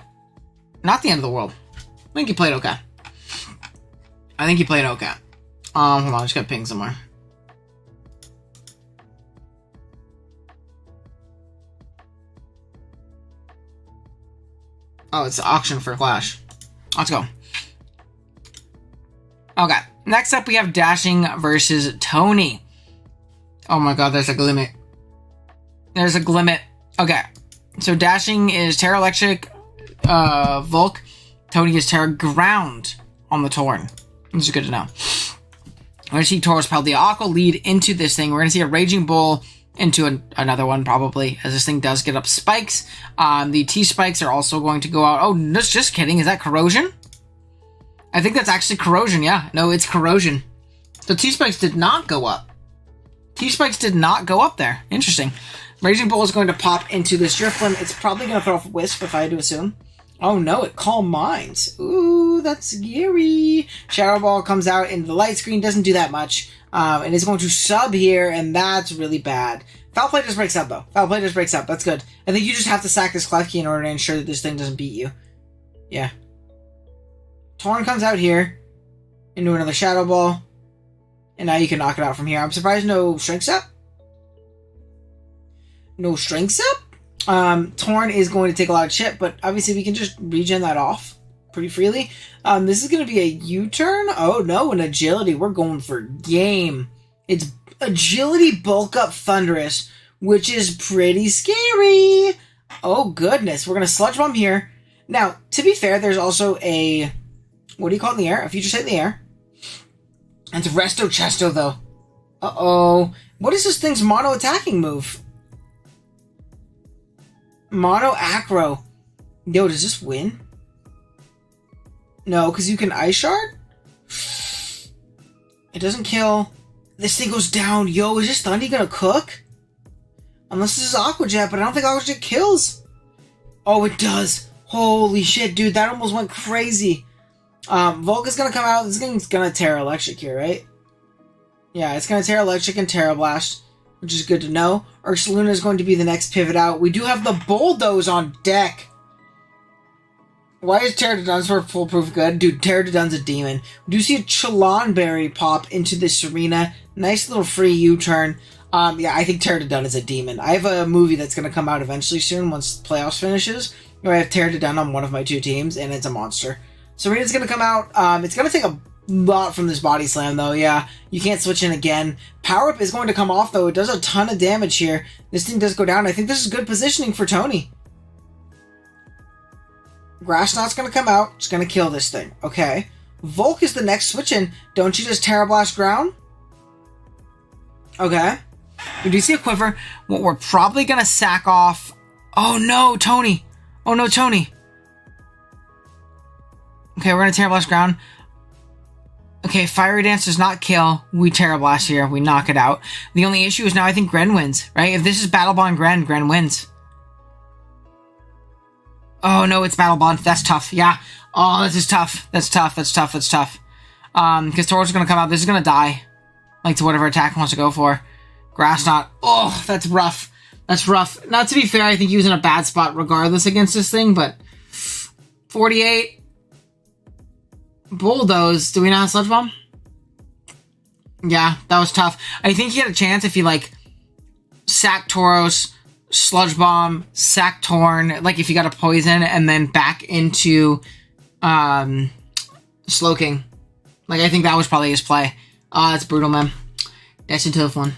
not the end of the world. I think you played okay. Hold on, I just got pinged somewhere. Oh, it's the auction for Clash. Let's go. Okay. Next up, we have Dashing versus Tony. Oh my god, there's a Glimmet. There's a Glimmet. Okay. So Dashing is Terra Electric, Volk. Tony is Terra Ground on the Torn. This is good to know. We're going to see Tauros Paldea Aqua lead into this thing. We're going to see a Raging Bull into another one, probably, as this thing does get up spikes. The T-spikes are also going to go out. Oh, no, just kidding. Is that Corrosion? I think that's actually Corrosion, yeah. No, it's Corrosion. The T-spikes did not go up. T-spikes did not go up there. Interesting. Raging Bull is going to pop into this Drifblim. It's probably going to throw off Wisp, if I had to assume. Oh no, it Calm Minds. Ooh, that's scary. Shadow Ball comes out into the light screen, doesn't do that much. And it's going to sub here, and that's really bad. Foul Play just breaks up, though. Foul Play just breaks up. That's good. I think you just have to sack this Klefki in order to ensure that this thing doesn't beat you. Yeah. Torn comes out here into another Shadow Ball. And now you can knock it out from here. I'm surprised no Strength Step. No Strength Step? Torn is going to take a lot of chip, but obviously we can just regen that off pretty freely. This is going to be a U-turn. Oh no, an Agility. We're going for game. It's Agility Bulk Up Thunderous, which is pretty scary. Oh goodness, we're going to Sludge Bomb here. Now, to be fair, there's also a, what do you call it in the air? A Future Sight in the air. And it's Resto Chesto though. Uh-oh. What is this thing's mono attacking move? Mono Acro. Yo, does this win? No, because you can Ice Shard? It doesn't kill. This thing goes down. Yo, is this Thundy gonna cook? Unless this is Aqua Jet, but I don't think Aqua Jet kills. Oh, it does. Holy shit, dude. That almost went crazy. Volk is gonna come out. This thing's gonna Terra Electric here, right? Yeah, it's gonna Terra Electric and Terra Blast, which is good to know. Ursaluna is going to be the next pivot out. We do have the Bulldoze on deck. Why is Pterodon's for foolproof good? Dude, Pterodon's a demon. We do see a Chalonberry pop into this arena. Nice little free U-turn. Yeah, I think Pterodon is a demon. I have a movie that's going to come out eventually soon once playoffs finishes, where I have Pterodon on one of my two teams, and it's a monster. Serena's going to come out. It's going to take a lot from this Body Slam, though. Yeah, you can't switch in again. Power Up is going to come off, though. It does a ton of damage here. This thing does go down. I think this is good positioning for Tony. Grass Knot's going to come out. It's going to kill this thing. Okay. Volk is the next switch in. Don't you just Terra Blast Ground? Okay. We do see a Quiver. What we're probably going to sack off... Oh, no, Tony. Oh, no, Tony. Okay, we're going to Terra Blast Ground. Okay, Fiery Dance does not kill. We Terra Blast here. We knock it out. The only issue is now I think Gren wins, right? If this is Battle Bond Gren, Gren wins. Oh, no, it's Battle Bond. That's tough. Yeah. Oh, this is tough. That's tough. That's tough. That's tough. Because Tauros is going to come out. This is going to die. Like, to whatever attack wants to go for. Grass Knot. Oh, that's rough. That's rough. Not to be fair, I think he was in a bad spot regardless against this thing, but... 48. Bulldoze. Do we not have Sludge Bomb? Yeah, that was tough. I think he had a chance if he, like, sacked Tauros, Sludge Bomb, sack Torn, like if you got a Poison, and then back into Slowking. Like, I think that was probably his play. It's brutal, man. That's a tough one.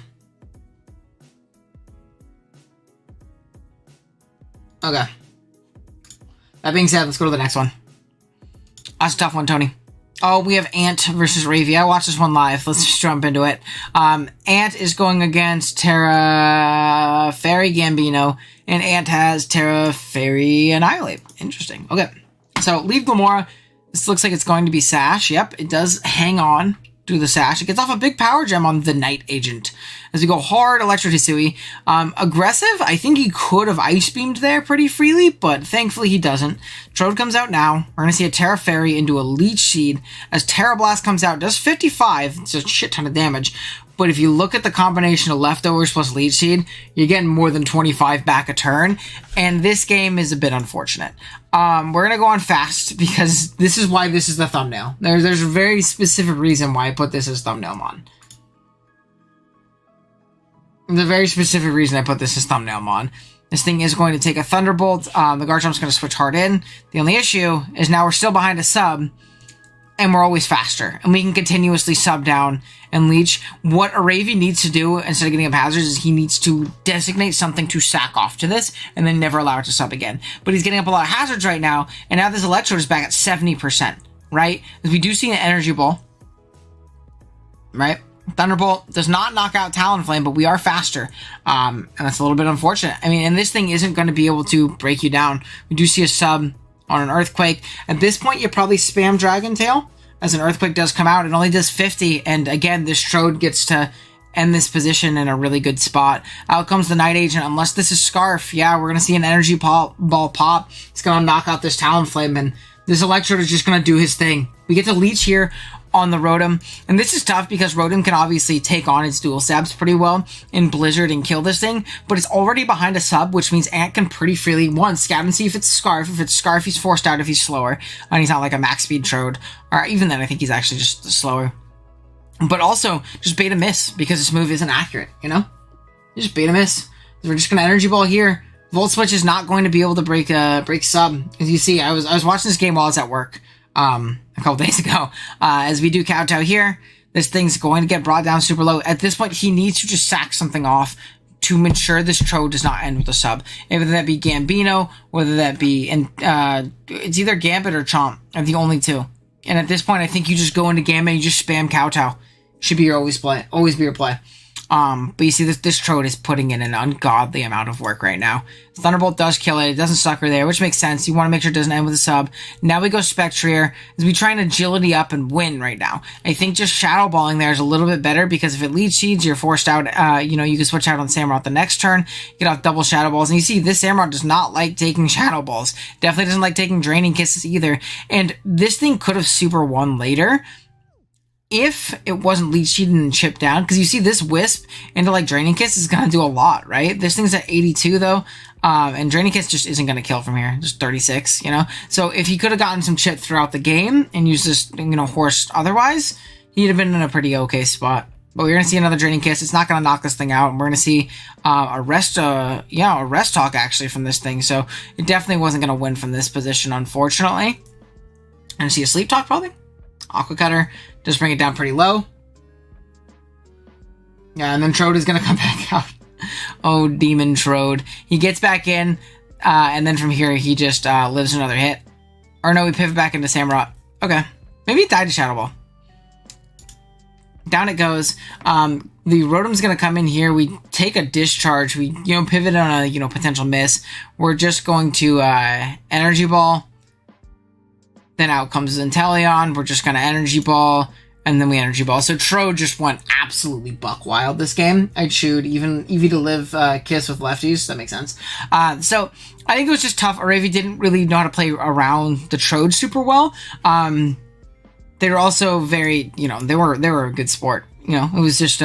Okay. That being said, let's go to the next one. That's a tough one, Tony. Oh, we have Ant versus Ravy. I watched this one live. Let's just jump into it. Ant is going against Terra Fairy Gambino, and Ant has Terra Fairy Annihilate. Interesting. Okay. So, leave Glamora. This looks like it's going to be Sash. Yep, it does hang on to the Sash. It gets off a big power gem on the Night Agent. As we go hard, Electro Hisui. Aggressive, I think he could have Ice Beamed there pretty freely, but thankfully he doesn't. Trode comes out now. We're going to see a Terra Fairy into a Leech Seed. As Terra Blast comes out, does 55. It's a shit ton of damage. But if you look at the combination of Leftovers plus Leech Seed, you're getting more than 25 back a turn. And this game is a bit unfortunate. We're going to go on fast because this is why this is the thumbnail. There's a very specific reason why I put this as thumbnail on. the very specific reason I put this as thumbnail on. This thing is going to take a Thunderbolt. The Garchomp's going to switch hard in. The only issue is now we're still behind a sub, and we're always faster. And we can continuously sub down and leech. What Aravi needs to do, instead of getting up hazards, is he needs to designate something to sack off to this, and then never allow it to sub again. But he's getting up a lot of hazards right now, and now this Electrode is back at 70%, right? Because we do see an Energy Ball, right? Thunderbolt does not knock out Talonflame, but we are faster. And that's a little bit unfortunate. I mean, and this thing isn't going to be able to break you down. We do see a sub on an Earthquake. At this point, you probably spam Dragon Tail, as an Earthquake does come out. It only does 50, and again, this Strode gets to end this position in a really good spot. Out comes the Night Agent. Unless this is Scarf, yeah, we're going to see an Energy Ball pop. It's going to knock out this Talonflame, and this Electrode is just going to do his thing. We get to leech here on the Rotom, and this is tough because Rotom can obviously take on its dual stabs pretty well in Blizzard and kill this thing, but it's already behind a sub, which means Ant can pretty freely, one, scout and see if it's Scarf. If it's Scarf, he's forced out if he's slower, and he's not like a max speed Trode, or even then I think he's actually just slower. But also, just bait a miss, because this move isn't accurate, you know? Just bait a miss. We're just going to Energy Ball here. Volt Switch is not going to be able to break sub. As you see, I was watching this game while I was at work, a couple days ago. As we do Kowtow here, this thing's going to get brought down super low. At this point, he needs to just sack something off to ensure this Trode does not end with a sub. Whether that be Gambino, whether that be, and it's either Gambit or Chomp are the only two. And at this point, I think you just go into Gambit and you just spam Kowtow. Should be your always be your play. But you see this Trode is putting in an ungodly amount of work right now. Thunderbolt does kill it. It doesn't sucker there, which makes sense. You want to make sure it doesn't end with a sub. Now we go Spectrier as we try and agility up and win right now. I think just Shadow Balling there is a little bit better because if it Leech Seeds, you're forced out, you can switch out on Samurott the next turn, get off double Shadow Balls. And you see this Samurott does not like taking Shadow Balls. Definitely doesn't like taking Draining Kisses either. And this thing could have super won later if it wasn't leech cheated and chipped down, because you see this Wisp into like Draining Kiss is going to do a lot, right? This thing's at 82 though, and Draining Kiss just isn't going to kill from here, just 36, So if he could have gotten some chip throughout the game and used this, horse otherwise, he'd have been in a pretty okay spot. But we're going to see another Draining Kiss. It's not going to knock this thing out. And we're going to see a rest talk actually from this thing. So it definitely wasn't going to win from this position, unfortunately. And see a Sleep Talk probably. Aqua Cutter does bring it down pretty low. Yeah, and then Trode is going to come back out. Oh, Demon Trode. He gets back in, and then from here he just lives another hit. Or no, we pivot back into Samurott. Okay. Maybe it died to Shadow Ball. Down it goes. The Rotom's going to come in here. We take a discharge. We, pivot on a, potential miss. We're just going to Energy Ball. Then out comes Inteleon. We're just going to Energy Ball. And then we Energy Ball. So Trode just went absolutely buck wild this game. I chewed even Eevee to live Kiss with lefties. That makes sense. So I think it was just tough. Aravi didn't really know how to play around the Trode super well. They were also very, they were a good sport. It was just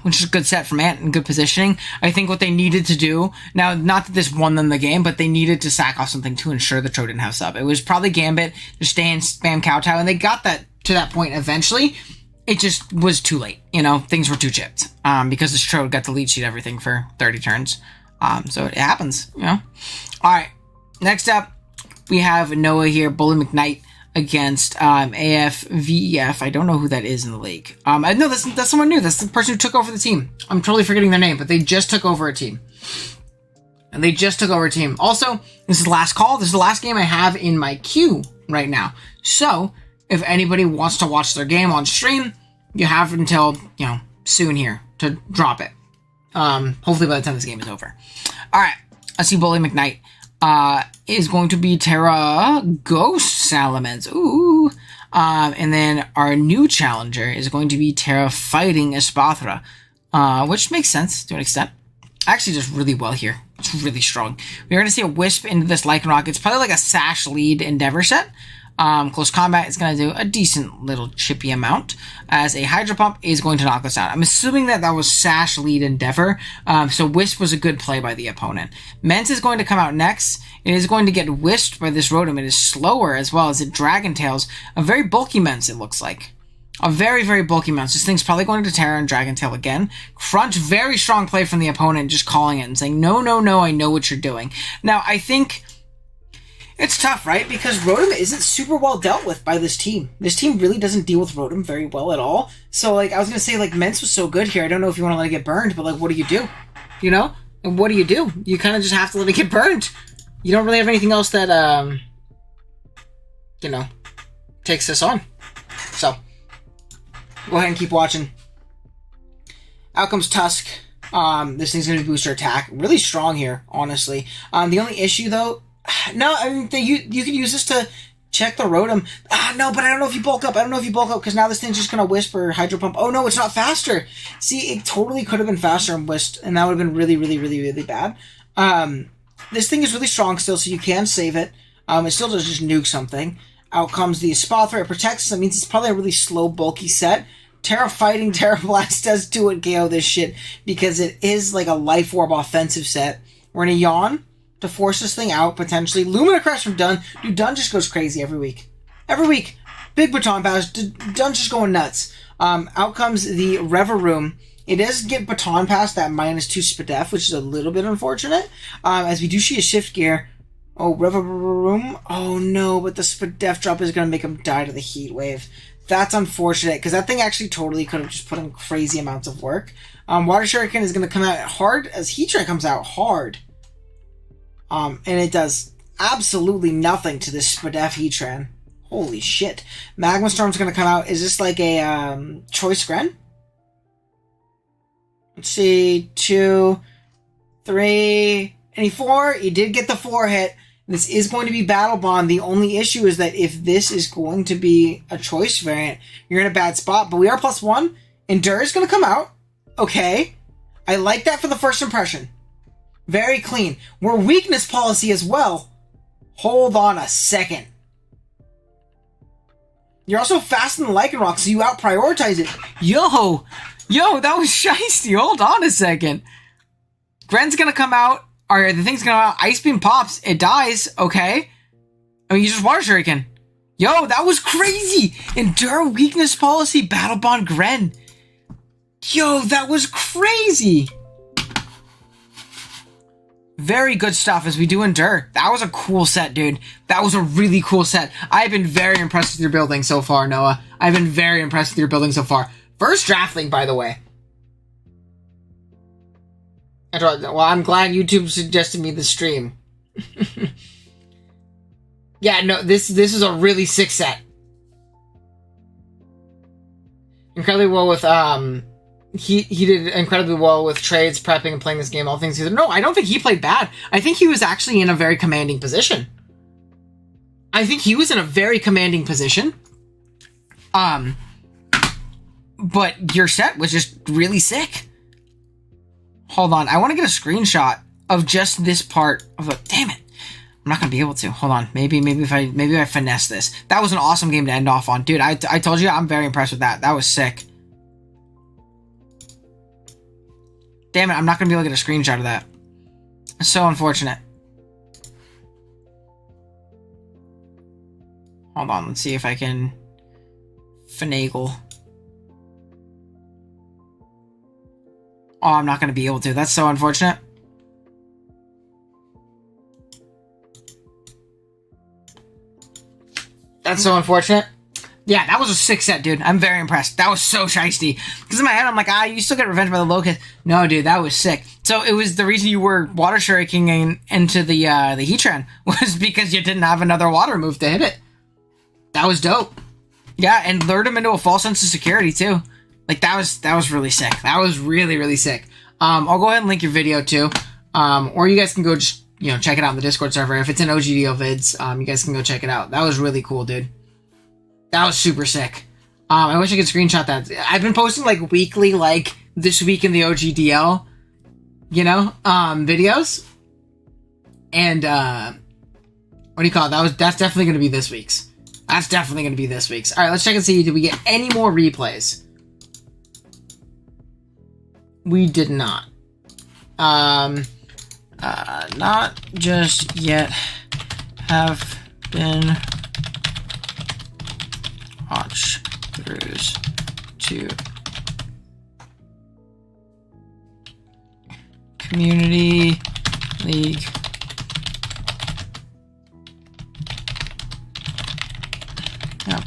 which is a good set from Ant and good positioning. I think what they needed to do, now, not that this won them the game, but they needed to sack off something to ensure the Trode didn't have sub. It was probably Gambit, just stay and spam Kowtow, and they got that to that point eventually. It just was too late, things were too chipped, because this Trode got to lead sheet everything for 30 turns. So it happens, Alright, next up, we have Noah here, Bully McKnight, against AFVEF. I don't know who that is in the league. No, that's someone new. That's the person who took over the team. I'm totally forgetting their name, but they just took over a team. Also, this is last call. This is the last game I have in my queue right now. So, if anybody wants to watch their game on stream, you have until, soon here to drop it. Hopefully by the time this game is over. Alright, I see Bully McKnight. Is going to be Terra Ghost Salamence. Ooh. And then our new challenger is going to be Terra Fighting Espathra. Which makes sense to an extent. Actually does really well here. It's really strong. We're going to see a Wisp into this Lycanroc. It's probably like a Sash lead Endeavor set. Close Combat is going to do a decent little chippy amount, as a Hydro Pump is going to knock us out. I'm assuming that was Sash lead Endeavor, so Wisp was a good play by the opponent. Mence is going to come out next. It is going to get Wisped by this Rotom. It is slower as well as it Dragon Tails. A very bulky Mence, it looks like. A very, very bulky mouse. This thing's probably going to Terra and Dragon Tail again. Crunch, very strong play from the opponent, just calling it and saying, no, no, no, I know what you're doing. Now, I think it's tough, right? Because Rotom isn't super well dealt with by this team. This team really doesn't deal with Rotom very well at all. So, like, I was going to say, like, Mence was so good here. I don't know if you want to let it get burned, but, like, what do you do? You know? And what do? You kind of just have to let it get burned. You don't really have anything else that, you know, takes this on. So, go ahead and keep watching. Out comes Tusk. This thing's going to be booster attack. Really strong here, honestly. The only issue, though... No, I mean, you could use this to check the Rotom. No, but I don't know if you bulk up. Because now this thing's just going to Whisper, Hydro Pump. Oh, no, it's not faster. See, it totally could have been faster and Whisked, and that would have been really, really, really, really bad. This thing is really strong still, so you can save it. It still does just nuke something. Out comes the Spell Threat. It protects. That means it's probably a really slow, bulky set. Terra Fighting, Terra Blast does 2 and KO this shit because it is like a Life Orb offensive set. We're going to Yawn to force this thing out, potentially. Lumina Crest from Dun. Dude, Dun just goes crazy every week. Every week. Big Baton Pass. Dun's just going nuts. Out comes the Reveroom. It does get Baton Pass, that -2 Spadef, which is a little bit unfortunate. As we do see a Shift Gear. Oh, Reveroom. Oh, no, but the Spadef drop is going to make him die to the Heat Wave. That's unfortunate, because that thing actually totally could have just put in crazy amounts of work. Water Shuriken is going to come out hard, as Heatran comes out hard. And it does absolutely nothing to this Spadef Heatran. Holy shit. Magma Storm's going to come out. Is this like a Choice Gren? Let's see. 2, 3, and 4. You did get the 4 hit. This is going to be Battle Bond. The only issue is that if this is going to be a Choice variant, you're in a bad spot. But we are +1. Endure is going to come out. Okay. I like that for the first impression. Very clean. We're weakness policy as well. Hold on a second. You're also faster than Lycanroc, so you out-prioritize it. Yo, that was shiesty. Hold on a second. Gren's gonna come out, or the thing's gonna come out. Ice Beam pops. It dies. Okay. I mean, you just Water Shuriken. Yo, that was crazy. Endure weakness policy, Battle Bond Gren. Yo, that was crazy. Very good stuff as we do Endure. That was a cool set, dude. That was a really cool set. I've been very impressed with your building so far, Noah. I've been very impressed with your building so far. First Draftling, by the way. Well, I'm glad YouTube suggested me the stream. Yeah, no, this is a really sick set. Incredibly well with, He did incredibly well with trades, prepping, and playing this game, all things considered. No, I don't think he played bad. I think he was actually in a very commanding position. But your set was just really sick. Hold on, I want to get a screenshot of just this part of the... Damn it. I'm not going to be able to. Hold on. Maybe if I finesse this. That was an awesome game to end off on. Dude, I told you, I'm very impressed with that. That was sick. Damn it, I'm not going to be able to get a screenshot of that. It's so unfortunate. Hold on, let's see if I can finagle. Oh, I'm not going to be able to. That's so unfortunate. That's so unfortunate. Yeah, that was a sick set, dude. I'm very impressed. That was so shiesty. Because in my head, I'm like, you still get revenge by the Locust. No, dude, that was sick. So it was the reason you were Water Shuriking into the Heatran was because you didn't have another water move to hit it. That was dope. Yeah, and lured him into a false sense of security, too. Like, that was really sick. That was really, really sick. I'll go ahead and link your video, too. Or you guys can go just, check it out in the Discord server. If it's in OGDL vids, you guys can go check it out. That was really cool, dude. That was super sick. I wish I could screenshot that. I've been posting, like, weekly, like, this week in the OGDL, videos. And, what do you call it? That's definitely going to be this week's. That's definitely going to be this week's. All right, let's check and see. Did we get any more replays? We did not. Not just yet. Have been watch-throughs. to Community League. Yep.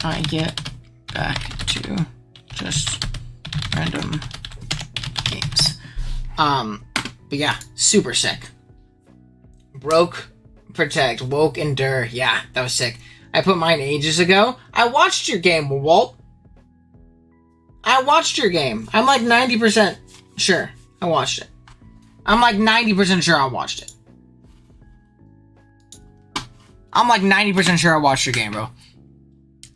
I get back to just random games. But yeah, super sick. Broke, protect, woke, endure. Yeah, that was sick. I put mine ages ago. I watched your game, Walt. I watched your game. I'm like 90% sure I watched it. I'm like 90% sure I watched it. I'm like 90% sure I watched your game, bro.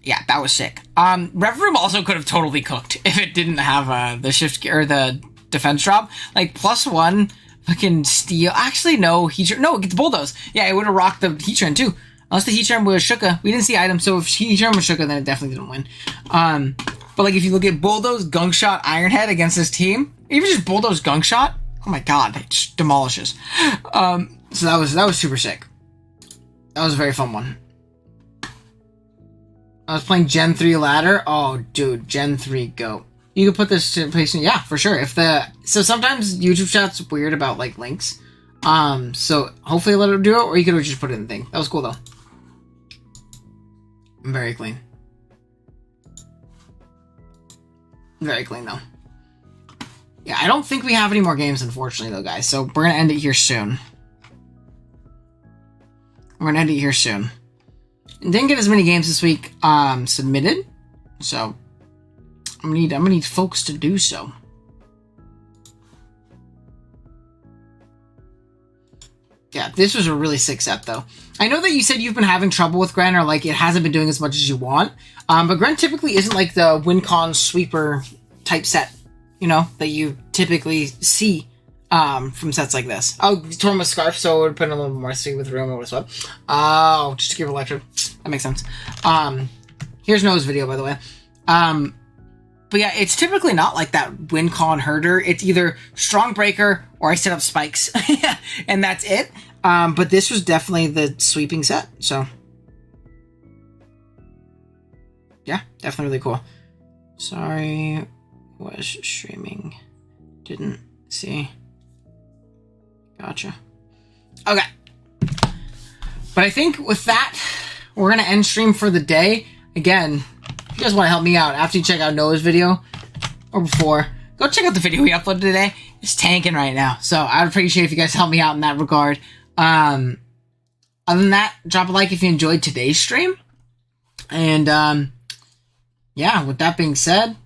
Yeah, that was sick. Rev Room also could have totally cooked if it didn't have the shift or the defense drop. Like +1 fucking steal. Actually, no, no, it gets bulldoze. Yeah, it would have rocked the heat trend too. Unless the heat trend was Shuka. We didn't see items, so if heat trend was Shuka, then it definitely didn't win. But like if you look at bulldoze, gunk shot, iron head against this team, even just bulldoze, gunk shot, oh my god, it just demolishes. So that was super sick. That was a very fun one. I was playing Gen 3 ladder. Oh, dude, Gen 3 GOAT. You could put this to place in, yeah, for sure. So sometimes YouTube chat's weird about like links. So hopefully let it do it, or you could just put it in the thing. That was cool though. Very clean. Very clean though. Yeah, I don't think we have any more games, unfortunately, though, guys. So we're gonna end it here soon. Didn't get as many games this week submitted, so I'm gonna need folks to do so. Yeah, this was a really sick set, though. I know that you said you've been having trouble with Gren, or like it hasn't been doing as much as you want. But Gren typically isn't like the WinCon sweeper type set, you know, that you typically see from sets like this. Oh, torn with Scarf, so it would put in a little more sweet with room or what. Oh, just to give Electro. That makes sense. Here's Noah's video, by the way. But yeah, it's typically not like that WinCon herder. It's either strong breaker or I set up spikes, and that's it. But this was definitely the sweeping set, so yeah, definitely really cool. Sorry, was streaming, didn't see. Gotcha. Okay, but I think with that, we're gonna end stream for the day. Again, if you guys want to help me out after you check out Noah's video or before, go check out the video we uploaded today. It's tanking right now, so I would appreciate if you guys help me out in that regard. Other than that, drop a like if you enjoyed today's stream. And yeah, with that being said,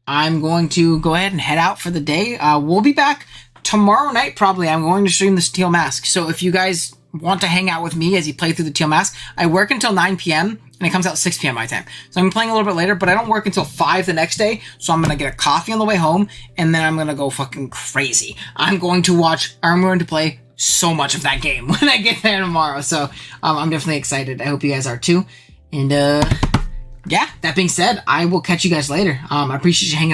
I'm going to go ahead and head out for the day. We'll be back tomorrow night, probably. I'm going to stream this Teal Mask. So if you guys want to hang out with me as you play through the Teal Mask, I work until 9 p.m. and it comes out 6 p.m. my time. So I'm playing a little bit later, but I don't work until 5 the next day. So I'm going to get a coffee on the way home, and then I'm going to go fucking crazy. I'm going to play so much of that game when I get there tomorrow. So I'm definitely excited. I hope you guys are too. And yeah, that being said, I will catch you guys later. I appreciate you hanging out.